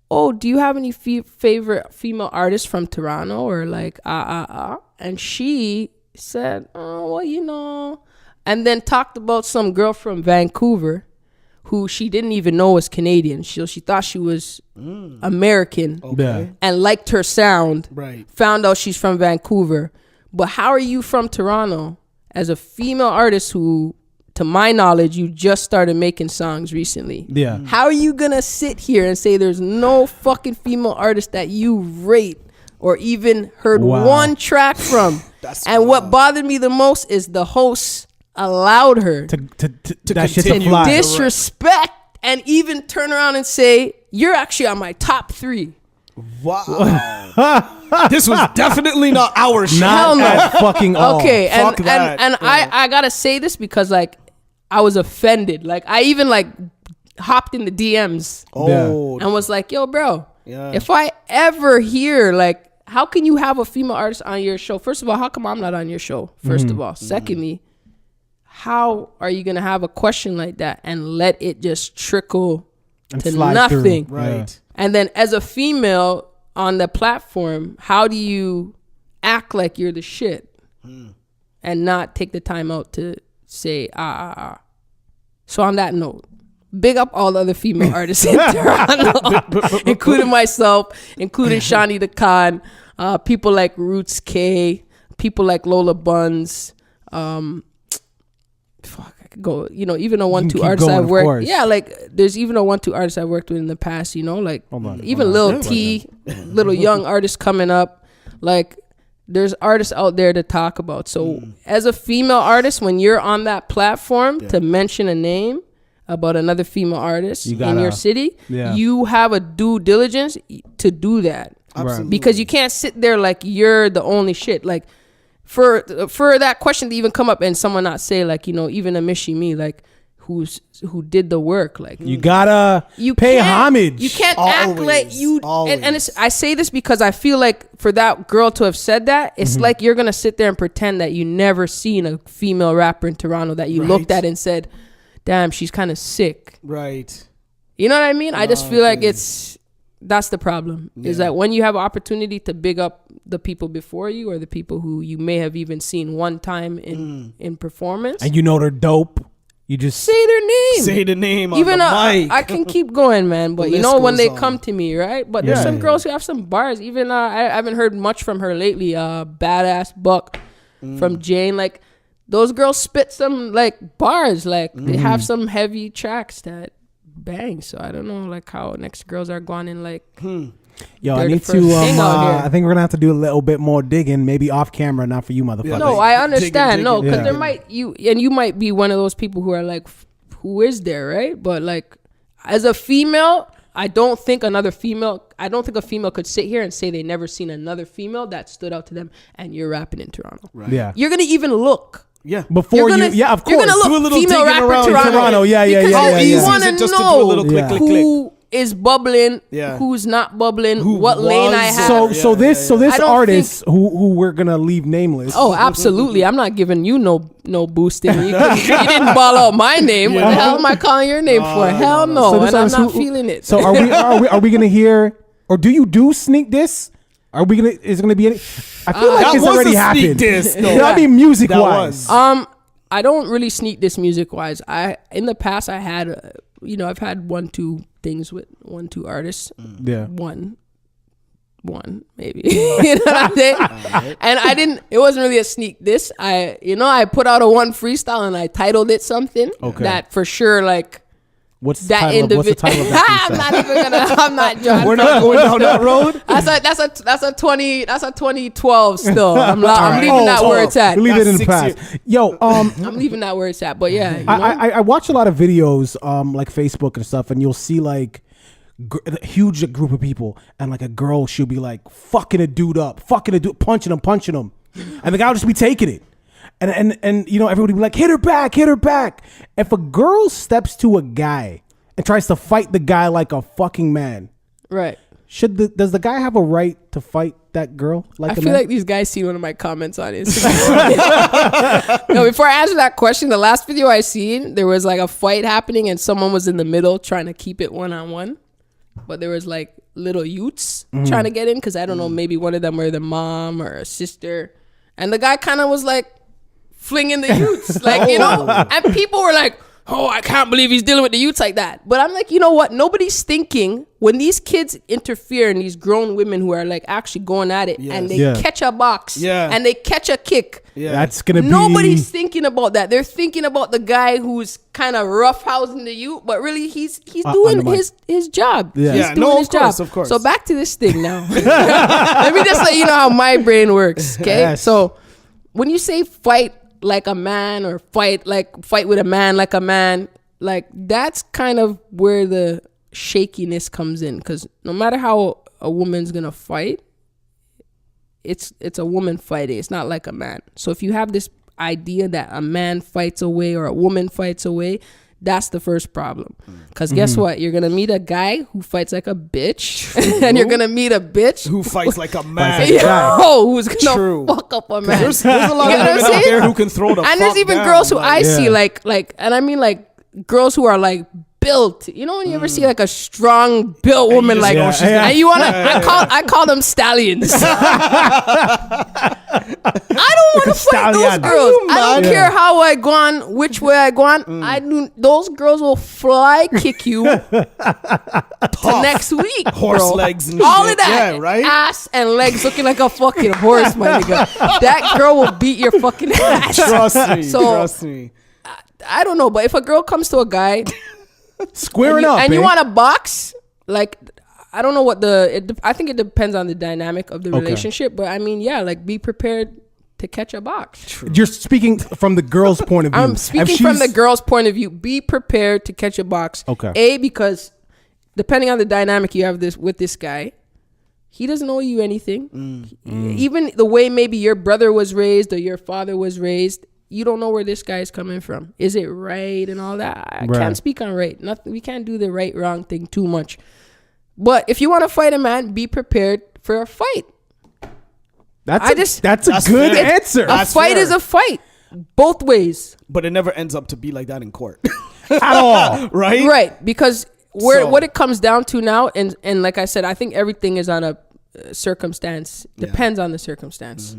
oh, do you have any favorite female artists from Toronto, or like and she said, oh, well, and then talked about some girl from Vancouver who she didn't even know was Canadian. She thought she was American and liked her sound. Right. Found out she's from Vancouver. But how are you from Toronto as a female artist who, to my knowledge, you just started making songs recently? Yeah. How are you going to sit here and say there's no fucking female artist that you rate or even heard one track from? And what bothered me the most is the hosts allowed her to that shit to fly. disrespect and even turn around and say, you're actually on my top 3. Wow. This was definitely not our show. Not at fucking all. Okay, Fuck that. and I gotta say this because, like, I was offended. Like, I even, like, hopped in the DMs and was like, yo, bro, if I ever hear, like, how can you have a female artist on your show? First of all, how come I'm not on your show? First of all. Secondly, how are you going to have a question like that and let it just trickle to nothing? Through. Right. And then as a female on the platform, how do you act like you're the shit and not take the time out to say, So on that note, big up all the other female artists in Toronto, including myself, including Shani the Khan, people like Roots K, people like Lola Buns, I could go, even a 1-2 artist I've worked. Yeah, like there's even a 1-2 artist I've worked with in the past, like even Lil T, little young artists coming up. Like there's artists out there to talk about. So as a female artist, when you're on that platform to mention a name about another female artist in your city, you have a due diligence to do that. Absolutely. Because you can't sit there like you're the only shit. Like for that question to even come up and someone not say, like, even a Mishi Me, like who did the work, like you gotta pay homage. You can't act like you. And I say this because I feel like for that girl to have said that, it's like you're gonna sit there and pretend that you never seen a female rapper in Toronto that you looked at and said, damn, she's kind of sick. Right. You know what I mean? I just feel like that's the problem. Is that when you have opportunity to big up the people before you or the people who you may have even seen one time in performance, and they're dope, you just say their name. Say the name on Even the mic. I can keep going, man. But The you know list when they goes come on. to me, right? But there's some girls who have some bars. Even I haven't heard much from her lately. Badass Buck from Jane. Like those girls spit some like bars. Like they have some heavy tracks that bang. So I don't know like how next girls are going in like. Yo, I They're the need first to. thing out here. I think we're gonna have to do a little bit more digging, maybe off camera, not for you, motherfuckers. No, I understand. No, because Yeah. there might you might be one of those people who are like, who is there, right? But like, as a female, I don't think a female could sit here and say they never seen another female that stood out to them. And you're rapping in Toronto. Right. Yeah. You're gonna even look. Yeah. Before You're gonna, you, yeah, of course. You're gonna look Do a little female digging rapper around Toronto. Toronto, yeah, Because yeah. you Easy want is it to just to do a know little click, click, who is bubbling, Yeah. who's not bubbling, Who what lane I was- have. So this I don't artist who we're gonna leave nameless. Oh, absolutely. I'm not giving you no boosting. You didn't ball out my name. What the hell am I calling your name for? Hell no. So this And I'm artist not who- feeling it. So are we gonna hear, or do you do sneak diss? Are we gonna? Is it gonna be any? I feel like That it's was already a sneak happened. diss, though. You know, I mean, music That wise. was. I don't really sneak this music wise. In the past I had I've had 1-2 things with 1-2 artists. Yeah. One maybe. You know what I'm saying? And it wasn't really a sneak diss. I put out a one freestyle and I titled it something that for sure like What's the that title? What's the individual. title of that I'm freestyle? not even gonna. I'm not. John. We're not going down that road. That's a 2012 still. I'm leaving that where it's at. Leave it in the That's 6 past. Yo, I'm leaving that where it's at. But yeah, you know? I watch a lot of videos, like Facebook and stuff, and you'll see like a huge group of people, and like a girl, she'll be like fucking a dude up, punching him, and the guy will just be taking it. And everybody be like, hit her back. If a girl steps to a guy and tries to fight the guy like a fucking man, right. does the guy have a right to fight that girl like I a feel man? like these guys see one of my comments on Instagram. No, before I answer that question, the last video I seen, there was like a fight happening and someone was in the middle trying to keep it one-on-one. But there was like little youths trying to get in because I don't know, maybe one of them were the mom or a sister. And the guy kind of was like flinging the youths, like, and people were like, oh, I can't believe he's dealing with the youths like that. But I'm like, you know what? Nobody's thinking when these kids interfere and these grown women who are like actually going at it and they catch a box and they catch a kick. Yeah. That's gonna be. Nobody's thinking about that. They're thinking about the guy who's kind of roughhousing the youth, but really he's doing his job. Yeah. He's Yeah, doing no, his of course, job. of course. So back to this thing now. Let me just let you know how my brain works. Okay, Yes. so when you say fight like a man or fight with a man like a man, like that's kind of where the shakiness comes in, because no matter how a woman's gonna fight, it's a woman fighting. It's not like a man. So if you have this idea that a man fights away or a woman fights away, that's the first problem. Because guess what? You're gonna meet a guy who fights like a bitch, and you're gonna meet a bitch Who fights like a man? who's gonna True. fuck up a man. There's a lot You know of what I'm women out saying? there who can throw the And there's fuck even down, girls who like- I see like, and I mean like girls who are like built. You know when you ever see like a strong built woman, just like, know she's and you wanna, I call them stallions. I don't want to fight those Stallion. girls. I don't care how I go on, which way I go on. I do. Those girls will fly kick you to next week. Horse bro. legs and all shit. of that. Yeah, right? Ass and legs looking like a fucking horse, my nigga. That girl will beat your fucking ass. Trust me. I don't know, but if a girl comes to a guy squaring up, and you eh? want a box, like, I don't know what I think it depends on the dynamic of the relationship, but I mean, yeah, like be prepared to catch a box. You're speaking from the girl's point of view. I'm speaking from the girl's point of view. Be prepared to catch a box. Okay. Because depending on the dynamic you have with this guy, he doesn't owe you anything. Even the way maybe your brother was raised or your father was raised, you don't know where this guy is coming from. Is it right and all that? I can't speak on right. Nothing. We can't do the right wrong thing too much. But if you want to fight a man, be prepared for a fight. That's a good fair. answer. A fight is a fight, both ways. But it never ends up to be like that in court. At all. Right? Right, because what it comes down to now, and like I said, I think everything is on a circumstance. Depends on the circumstance.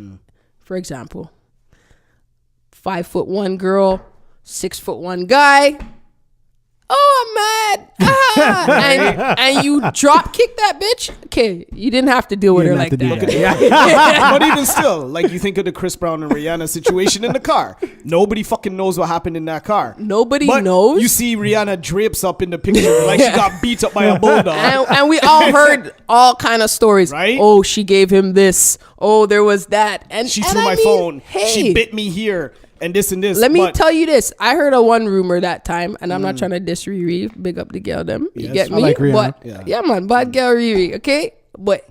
For example, 5'1" girl, 6'1" guy. Oh, I'm mad. And you drop kick that bitch. Okay, you didn't have to deal with her like that. But even still, like you think of the Chris Brown and Rihanna situation in the car. Nobody fucking knows what happened in that car. Nobody but knows. You see Rihanna drapes up in the picture like she got beat up by a bulldog. And we all heard all kind of stories. Right? Oh, she gave him this. Oh, there was that. And she threw my phone. She bit me here. And this and this. Let me tell you this. I heard a one rumor that time, and I'm not trying to diss Riri. Big up the girl them. You get me? I like Rihanna. But yeah, man, bad girl Riri. Okay, but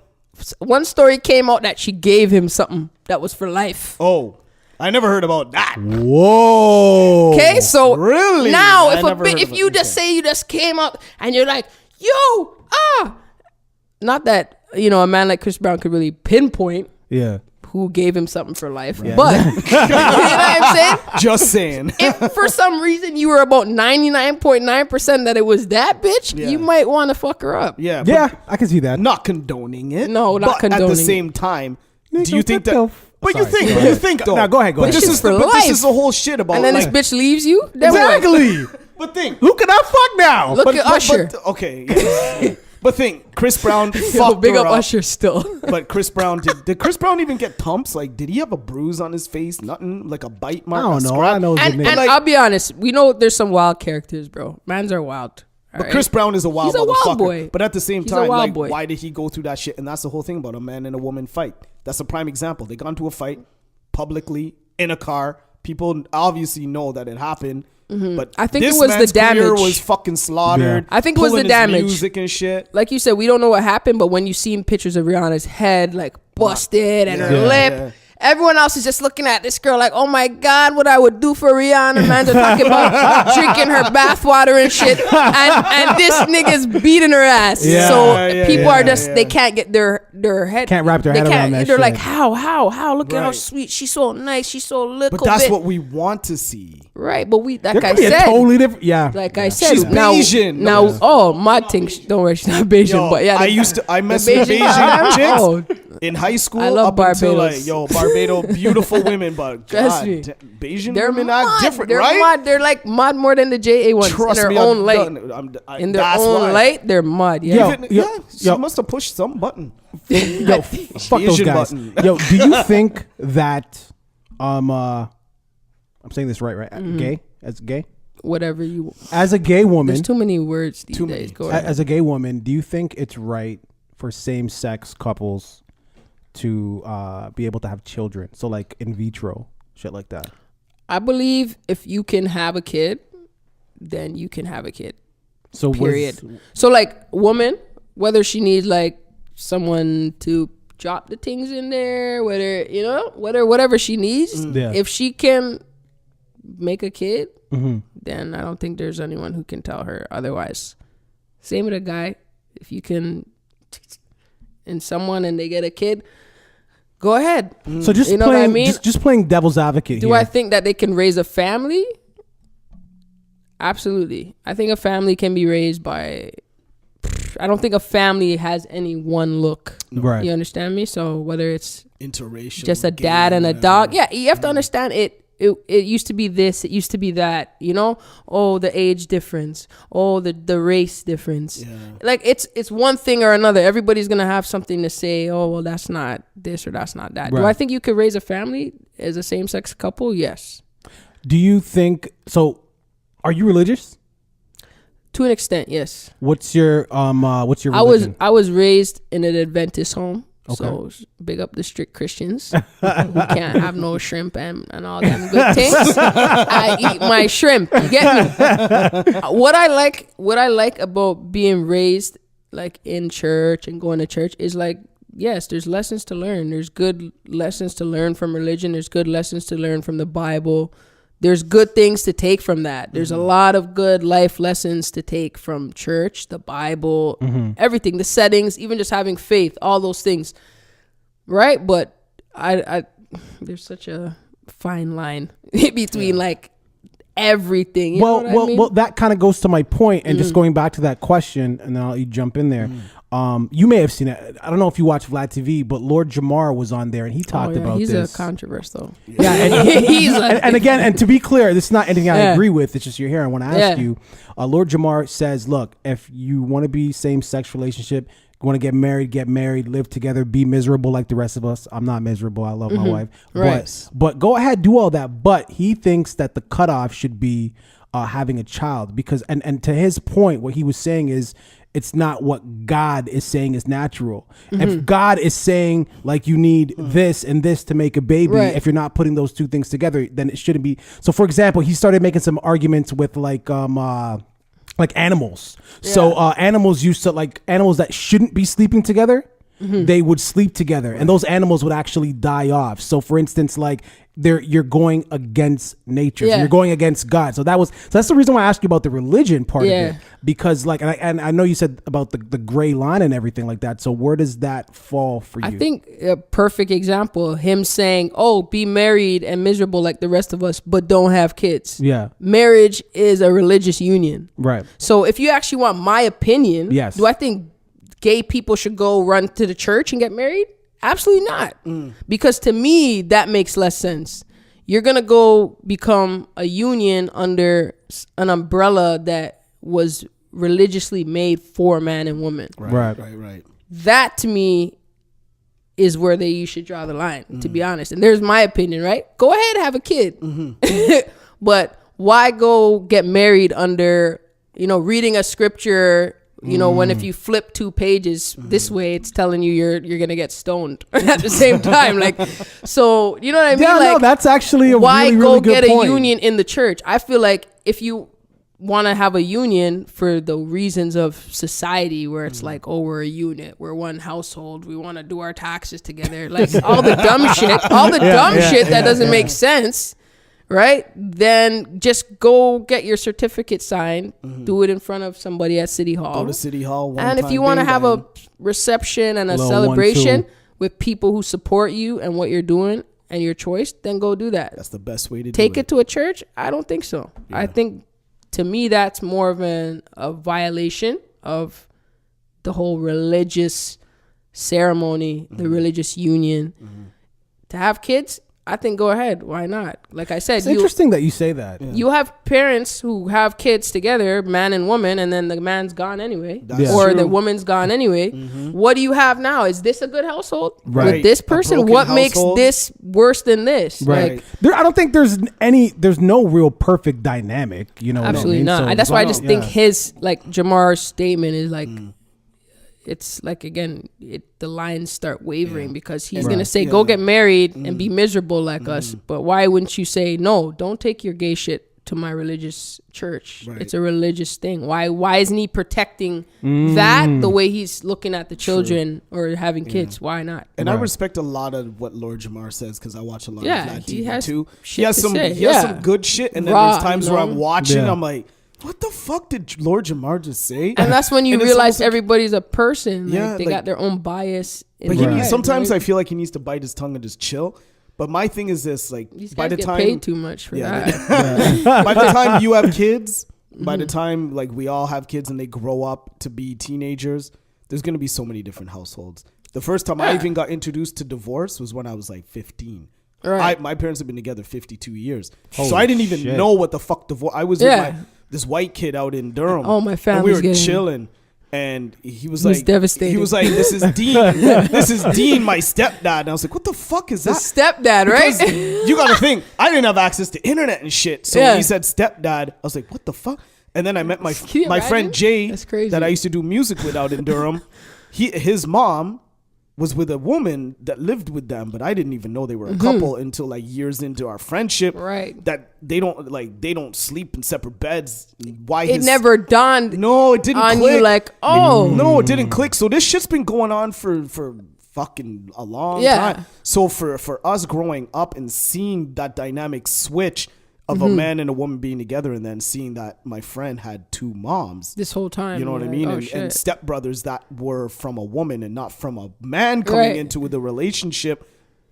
one story came out that she gave him something that was for life. Oh, I never heard about that. Whoa. Okay, so really now if you just say you just came out and you're like, not that a man like Chris Brown could really pinpoint. Yeah. Who gave him something for life, but you know what I'm saying? Just saying. If for some reason you were about 99.9% that it was that bitch, you might want to fuck her up. Yeah, I can see that. Not condoning it. No, not condoning. At the same time, do you think that? But you think though. Now go ahead. But this is the whole shit about. And then this bitch leaves you. Then exactly. But think, who can I fuck now? Look at Usher. Okay. Yeah. But think, Chris Brown fucked big her up up. Usher still. But Chris Brown did Chris Brown even get thumps? Like, did he have a bruise on his face? Nothing, like a bite mark. I don't know. I know. And like, I'll be honest, we know there's some wild characters, bro. Mans are wild. But Chris Brown is a wild motherfucker. Wild boy. But at the same He's time, like, boy. why did he go through that shit? And that's the whole thing about a man and a woman fight. That's a prime example. They got into a fight publicly in a car. People obviously know that it happened. But I think this it was man's the damage. career was fucking slaughtered. I think it was the damage. Music and shit. Like you said, we don't know what happened, but when you seen pictures of Rihanna's head like busted and her lip, everyone else is just looking at this girl like, oh my God, what I would do for Rihanna, man. They're talking about drinking her bathwater and shit. And this nigga's beating her ass. People are just, they can't get their head. Can't wrap their head around that They're shit. like, how? Look at how sweet. She's so nice. She's so little. But that's what we want to see. Right, but like I said, totally different. Yeah, like I said, she's Bayesian. Now, mod thing. Don't worry, she's not Bayesian. But yeah, I messed with Bayesian chicks in high school. I love up Barbados. Until Barbados, beautiful women, but trust me, Bayesian they're women mod. are different, They're right? mod. They're like mod more than the JA ones. Trust in me, their own light. In their own light, they're mod. Yeah, she must have pushed some button. Yo, fuck those Asian guys. button. Yo, do you think that I'm saying this right? Gay as gay. Whatever you. As a gay woman, there's too many words these days. Go ahead. As a gay woman, do you think it's right for same-sex couples to be able to have children? So like in vitro, shit like that. I believe if you can have a kid, then you can have a kid. So period. So like woman, whether she needs like someone to drop the things in there, whatever she needs, if she can make a kid, then I don't think there's anyone who can tell her otherwise. Same with a guy. If you can and someone and they get a kid, go ahead. So just you know playing, what I mean? just playing devil's advocate. Do I think that they can raise a family? Absolutely. I think a family can be raised by. I don't think a family has any one look. Right. You understand me? So whether it's interracial, just a dad and a dog, you have to understand it. It used to be this, it used to be that, oh, the age difference, oh, the race difference. Like it's one thing or another. Everybody's gonna have something to say, oh, well, that's not this or that's not that. Right. Do I think you could raise a family as a same-sex couple? Yes. Do you think so? Are you religious? To an extent, yes. What's your religion? I was raised in an Adventist home. Okay. So big up the strict Christians who can't have no shrimp and all them good things. I eat my shrimp. You get me? What I like about being raised like in church and going to church is like, yes, there's lessons to learn. There's good lessons to learn from religion. There's good lessons to learn from the Bible. There's good things to take from that. There's a lot of good life lessons to take from church, the Bible, everything, the settings, even just having faith, all those things. Right? But I there's such a fine line between like everything. You know what I mean? Well, that kind of goes to my point, and just going back to that question, and then I'll let you jump in there. You may have seen it. I don't know if you watch Vlad TV, but Lord Jamar was on there, and he talked about he's this. He's a controversial. Yeah, and again, and to be clear, this is not anything I agree with. It's just you're here. I want to ask you. Lord Jamar says, look, if you want to be same-sex relationship, you want to get married, live together, be miserable like the rest of us. I'm not miserable. I love my wife. Right. But go ahead, do all that. But he thinks that the cutoff should be having a child because, and to his point, what he was saying is, it's not what God is saying is natural. If God is saying like you need this and this to make a baby, if you're not putting those two things together, then it shouldn't be. So for example, he started making some arguments with like animals. So animals used to like animals that shouldn't be sleeping together. They would sleep together and those animals would actually die off. So for instance, like you're going against nature. So you're going against God. So that's the reason why I asked you about the religion part of it. Because like, and I know you said about the gray line and everything like that. So where does that fall for you? I think a perfect example, him saying, oh, be married and miserable like the rest of us, but don't have kids. Yeah. Marriage is a religious union. Right. So if you actually want my opinion, do I think gay people should go run to the church and get married? Absolutely not. Because to me, that makes less sense. You're going to go become a union under an umbrella that was religiously made for man and woman. Right. That to me is where you should draw the line, to be honest. And there's my opinion, right? Go ahead, have a kid. But why go get married under, reading a scripture, when if you flip 2 pages this way, it's telling you you're going to get stoned at the same time. Like, so, you know what I mean? Yeah, like, no, that's actually a why really, go really good get point. a union in the church? I feel like if you want to have a union for the reasons of society where it's like, oh, we're a unit, we're one household, we want to do our taxes together, like all the dumb shit, that doesn't make sense. Right? Then just go get your certificate signed, do it in front of somebody at City Hall. Go to City Hall. And if you want to have a reception and a celebration with people who support you and what you're doing and your choice, then go do that. That's the best way to take it to a church. I don't think so. Yeah. I think to me, that's more of a violation of the whole religious ceremony, the religious union. To have kids, I think go ahead. Why not? Like I said, it's interesting that you say that. Yeah. You have parents who have kids together, man and woman, and then the man's gone anyway, or the woman's gone anyway. What do you have now? Is this a good household with this person? What makes this worse than this? Right. Like, I don't think there's no real perfect dynamic. Absolutely what I mean? not. So that's why I just think his Jamar's statement is like. It's like, again, the lines start wavering because he's going to say, go get married and be miserable like us. But why wouldn't you say, no, don't take your gay shit to my religious church. Right. It's a religious thing. Why isn't he protecting that the way he's looking at the children or having kids? Why not? And I respect a lot of what Lord Jamar says because I watch a lot of Vlad TV too. He has some good shit. And then there's times where I'm watching, I'm like, what the fuck did Lord Jamar just say? And that's when you realize everybody's a person. Like, they got their own bias. But sometimes I feel like he needs to bite his tongue and just chill. But my thing is this: like, these by guys the time get paid too much for that. By the time you have kids, by the time like we all have kids and they grow up to be teenagers, there's gonna be so many different households. The first time I even got introduced to divorce was when I was like 15. Right. My parents have been together 52 years, so I didn't even know what the fuck divorce. I was with this white kid out in Durham. Oh, my family. We were chilling, and he was like, devastated. He was like, "This is Dean. This is Dean, my stepdad." And I was like, "What the fuck is that?" Stepdad, right? Because you got to think, I didn't have access to internet and shit. So when he said stepdad, I was like, "What the fuck?" And then I met my friend Jay, that I used to do music with out in Durham. His mom was with a woman that lived with them, but I didn't even know they were a couple until like years into our friendship. Right. That they don't sleep in separate beds. Why it never dawned? No, it didn't on click. You like, oh no, it didn't click. So this shit's been going on for fucking a long time. So for us growing up and seeing that dynamic switch of a man and a woman being together, and then seeing that my friend had two moms this whole time, you know what I mean, and stepbrothers that were from a woman and not from a man coming into the relationship,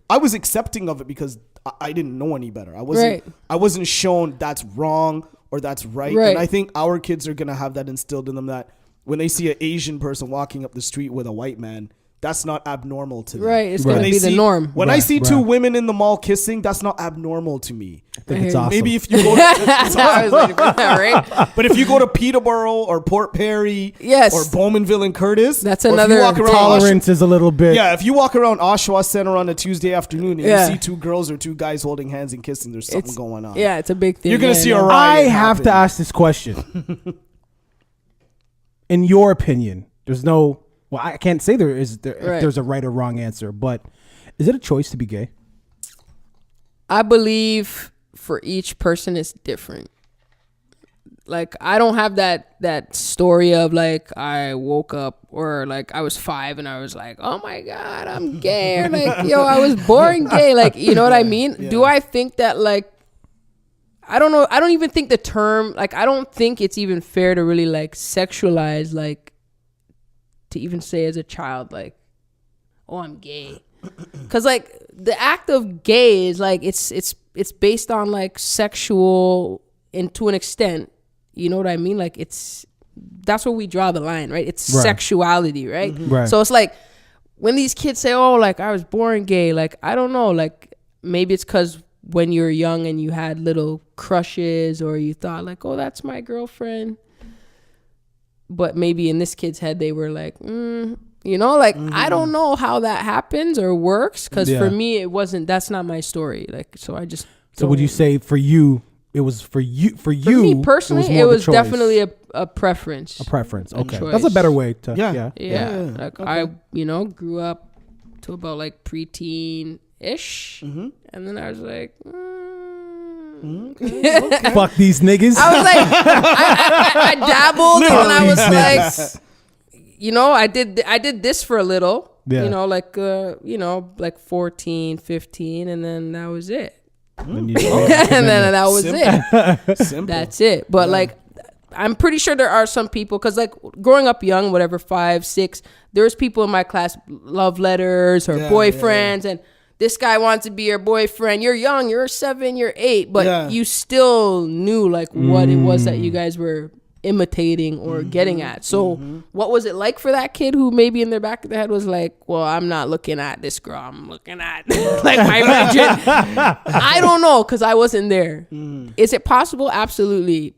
I was accepting of it because I didn't know any better. I wasn't shown that's wrong or that's right. And I think our kids are gonna have that instilled in them, that when they see an Asian person walking up the street with a white man, that's not abnormal to them. Right, it's gonna be the norm. When I see two women in the mall kissing, that's not abnormal to me. I think it's awesome. Maybe if you go to, but if you go to Peterborough or Port Perry, or Bowmanville and Curtis, that's another tolerance is a little bit. Yeah, if you walk around Oshawa Center on a Tuesday afternoon and you see two girls or two guys holding hands and kissing, there's something going on. Yeah, it's a big thing. You're gonna see a riot. I have to ask this question. In your opinion, there's no. Well, I can't say if there's a right or wrong answer, but is it a choice to be gay? I believe for each person it's different. Like, I don't have that story of like I woke up or like I was 5 and I was like, oh my God, I'm gay. Or like, yo, I was born gay. Like, you know what I mean? Yeah. Do I think that like, I don't know. I don't even think the term, like, I don't think it's even fair to really like sexualize, like, to even say as a child, like, oh, I'm gay. Because like the act of gay is like, it's based on like sexual, and to an extent, you know what I mean? Like that's where we draw the line, right? It's sexuality, right? Mm-hmm. Right. So it's like when these kids say, oh, like I was born gay, like, I don't know, like maybe it's because when you were young and you had little crushes or you thought like, oh, that's my girlfriend. But maybe in this kid's head, they were like, you know, like, I don't know how that happens or works. Because for me, it wasn't, that's not my story. Like, so I just. So would you say for you, it was for you? For me personally, it was definitely a preference. A preference. Okay. That's a better way to. Yeah. Like I, grew up to about like preteen-ish. And then I was like, okay. Fuck these niggas. I was like, I dabbled, and I was like, I did this for a little, like 14, 15, and then that was it. And then that was it. Simple. That's it. But like, I'm pretty sure there are some people, because like growing up young, whatever, 5, 6, there's people in my class, love letters or boyfriends, and this guy wants to be your boyfriend. You're young, you're 7, you're 8, but you still knew like what it was that you guys were imitating or getting at. So what was it like for that kid who maybe in their back of their head was like, well, I'm not looking at this girl, I'm looking at like my virgin. I don't know, because I wasn't there. Is it possible? Absolutely.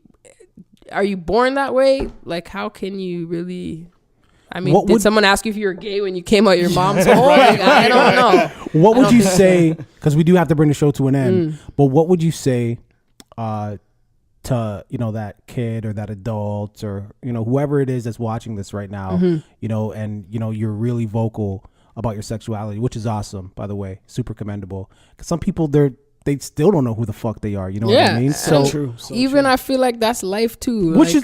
Are you born that way? Like, how can you really... I mean, did someone ask you if you were gay when you came out your mom's home? Like, I don't know. What would you say, because we do have to bring the show to an end, but what would you say to, that kid or that adult or, whoever it is that's watching this right now, and, you're really vocal about your sexuality, which is awesome, by the way, super commendable. Because some people, they still don't know who the fuck they are. You know what I mean? So true. Even I feel like that's life too. Which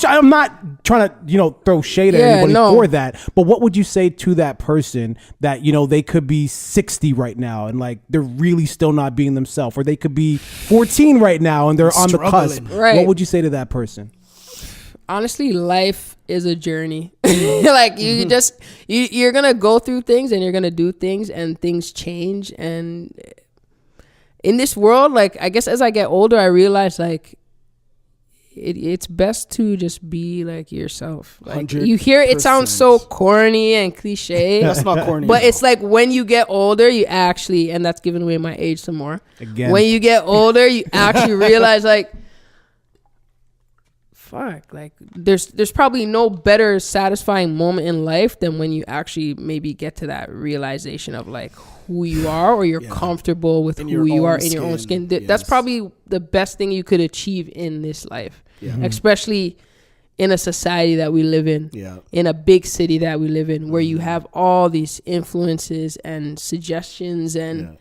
I'm not trying to, throw shade at anybody for that. But what would you say to that person that, they could be 60 right now and like they're really still not being themselves, or they could be 14 right now and they're on the cusp. Right. What would you say to that person? Honestly, life is a journey. Like you're going to go through things and you're going to do things and things change. And in this world, like, I guess as I get older, I realize like it's best to just be like yourself. Like, you hear it sounds so corny and cliche. That's not corny. But it's like when you get older, you actually, and that's giving away my age some more. Again. When you get older, you actually realize like, fuck, like there's probably no better satisfying moment in life than when you actually maybe get to that realization of like who you are, or you're comfortable with who you are in your own skin. That's probably the best thing you could achieve in this life, especially in a society that we live in, in a big city that we live in, where you have all these influences and suggestions and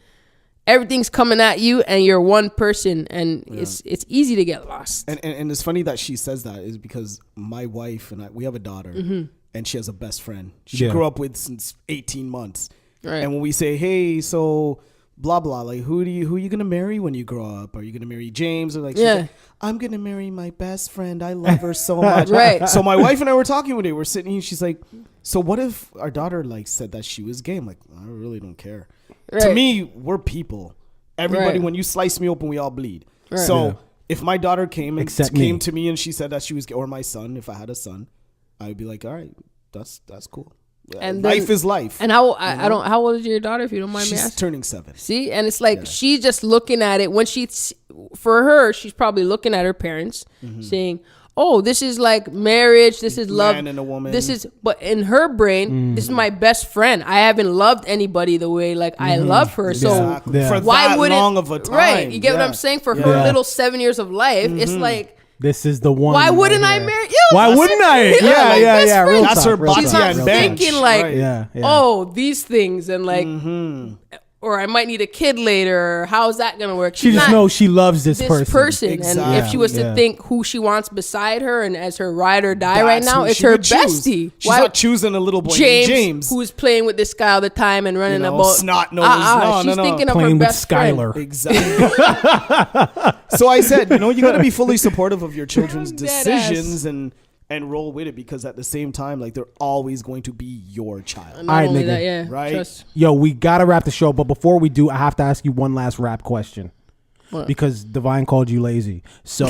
everything's coming at you, and you're one person, and it's easy to get lost. And it's funny that she says that, is because my wife and we have a daughter, and she has a best friend she grew up with since 18 months. Right. And when we say, hey, so blah blah, like who are you gonna marry when you grow up? Are you gonna marry James? Or like, she's like, I'm gonna marry my best friend. I love her so much. Right. So my wife and I were talking one day. We're sitting here. She's like, so what if our daughter like said that she was gay? I'm like, I really don't care. Right. To me, we're people. Everybody, Right. when you slice me open, we all bleed. Right. So Yeah. if my daughter came Except me. to me and she said that she was, or my son, if I had a son, I'd be like, all right, that's cool. And Life then- is life. And how how old is your daughter, if you don't mind me She's asking? turning 7. See, and it's like she's just looking at it when for her, she's probably looking at her parents, saying, "Oh, this is like marriage. This is love. Man and a woman. This is." But in her brain, this is my best friend. I haven't loved anybody the way like I love her. So Exactly. Yeah. For why that wouldn't long of a time. right? You get what Yeah. I'm saying? For Yeah. her Yeah. little 7 years of life, it's like. This is the one. Why wouldn't right I here. marry you? Why That's wouldn't it. I? Yeah, like yeah, best yeah. friend. Real That's talk, her real body She's talk, not and real bench. thinking like, Right. Yeah, yeah. oh, these things and like, or I might need a kid later. Or how's that gonna work? She She's just not knows she loves this person. And Exactly. if she was Yeah. to think who she wants beside her and as her ride or die That's right now, who it's she her would choose. bestie. She's not choosing a little boy named James. who's playing with this guy all the time and running You know, about snot nose. No, she's no. thinking of Playing her with best friend. Skylar. Exactly. So I said, you got to be fully supportive of your children's Dead decisions and roll with it, because at the same time, like, they're always going to be your child. And not Alright, only nigga. that, yeah, Right? trust. Yo, we gotta wrap the show, but before we do, I have to ask you one last rap question. What? Because Devine called you lazy. So,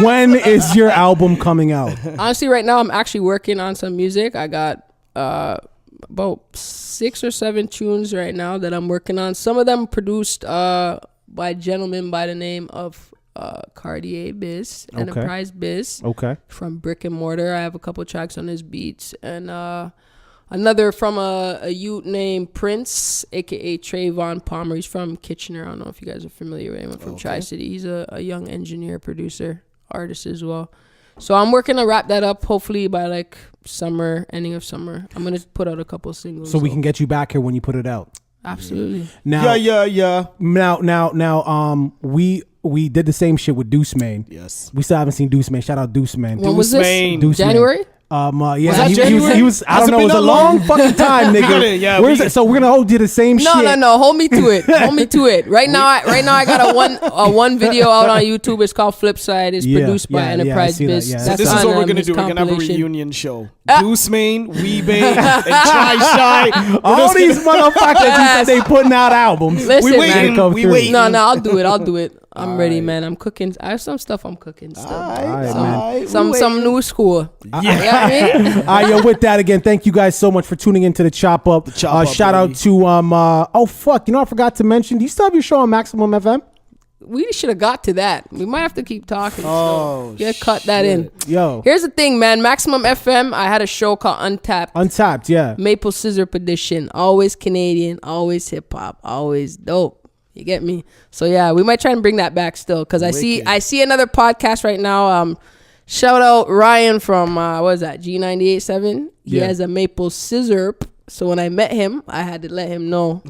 when is your album coming out? Honestly, right now I'm actually working on some music. I got about 6 or 7 tunes right now that I'm working on. Some of them produced by a gentleman by the name of Cartier Biz, Okay. Enterprise Biz, Okay. from Brick and Mortar. I have a couple tracks on his beats, and another from a youth named Prince, aka Trayvon Palmer. He's from Kitchener. I don't know if you guys are familiar with him. From Tri-City. He's a young engineer, producer, artist as well. So I'm working to wrap that up, hopefully by like summer, ending of summer. I'm gonna put out a couple singles. So we can get you back here when you put it out. absolutely. Now, Yeah. Now, we did the same shit with Deuce Mane. Yes. We still haven't seen Deuce Mane. Shout out Deuce Mane. When was this? Mane. Deuce Mane. January? Yeah, that he January? was. I Has don't it know. It been was a that long long? fucking time, nigga. Yeah, Where's it? So we're gonna hold you the same No, shit. no. Hold me to it. Hold me to it. Right now, I got one video out on YouTube. It's called Flipside. It's Yeah, produced by yeah, I Enterprise see that, Biz. yeah. So That's this is on, what we're gonna his do. We're gonna have a compilation. reunion show. Deuce Mane, Weebay, and Try Shy. All these motherfuckers who said they putting out albums. Listen, We man. waiting. Come We through. waiting. No, I'll do it. I'm ready, man. I'm cooking. I have some stuff I'm cooking still. right, man. Some new school. Yeah. You know what I mean? All right, yo, with that again, thank you guys so much for tuning into the Chop Up. Chop Up, Shout out baby. to oh fuck, I forgot to mention. Do you still have your show on Maximum FM? We should have got to that. We might have to keep talking. Oh, yeah, cut that in. Yo, Here's the thing, man. Maximum FM. I had a show called Untapped. Untapped, yeah. Maple Scissor Edition. Always Canadian. Always hip hop. Always dope. You get me? So yeah, we might try and bring that back still, because I see another podcast right now. Shout out Ryan from what is that, G98.7. He Yeah. has a Maple Scissor. So when I met him, I had to let him know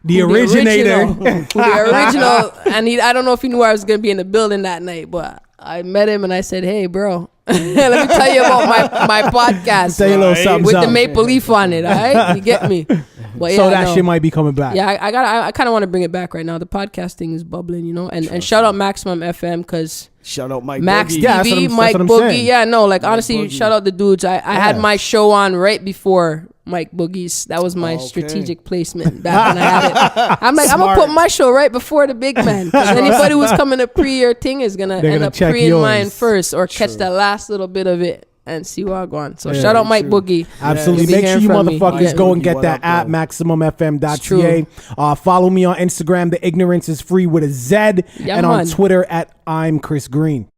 The originator. who the original. And I don't know if he knew I was gonna be in the building that night, but I met him and I said, "Hey, bro, let me tell you about my podcast Say a little something, with the something. maple leaf on it." All right, you get me? But So yeah, that no. shit might be coming back. Yeah, I kind of want to bring it back right now. The podcasting is bubbling, and shout out Maximum FM, because Shout out Mike Max Boogie. Yeah, that's TV, what Mike I'm Boogie. saying. Yeah, no, like honestly, Boogie. shout out the dudes. I had my show on right before Mike Boogie's. That was my Okay. strategic placement back when I had it. I'm like, I'm Smart. gonna put my show right before the big man, because anybody who's coming to pre your thing is gonna They're end gonna up check pre-ing yours. mine first, or catch True. the last little bit of it and see what I go on. So Yeah, shout out Mike true. Boogie. Absolutely. You'll be Make sure hearing you from me. motherfuckers Yeah. go and Boogie, get what that up, at bro? MaximumFM.ca. Follow me on Instagram, The Ignorance is Free with a Z, Yeah, and on man. Twitter at I'm Chris Green.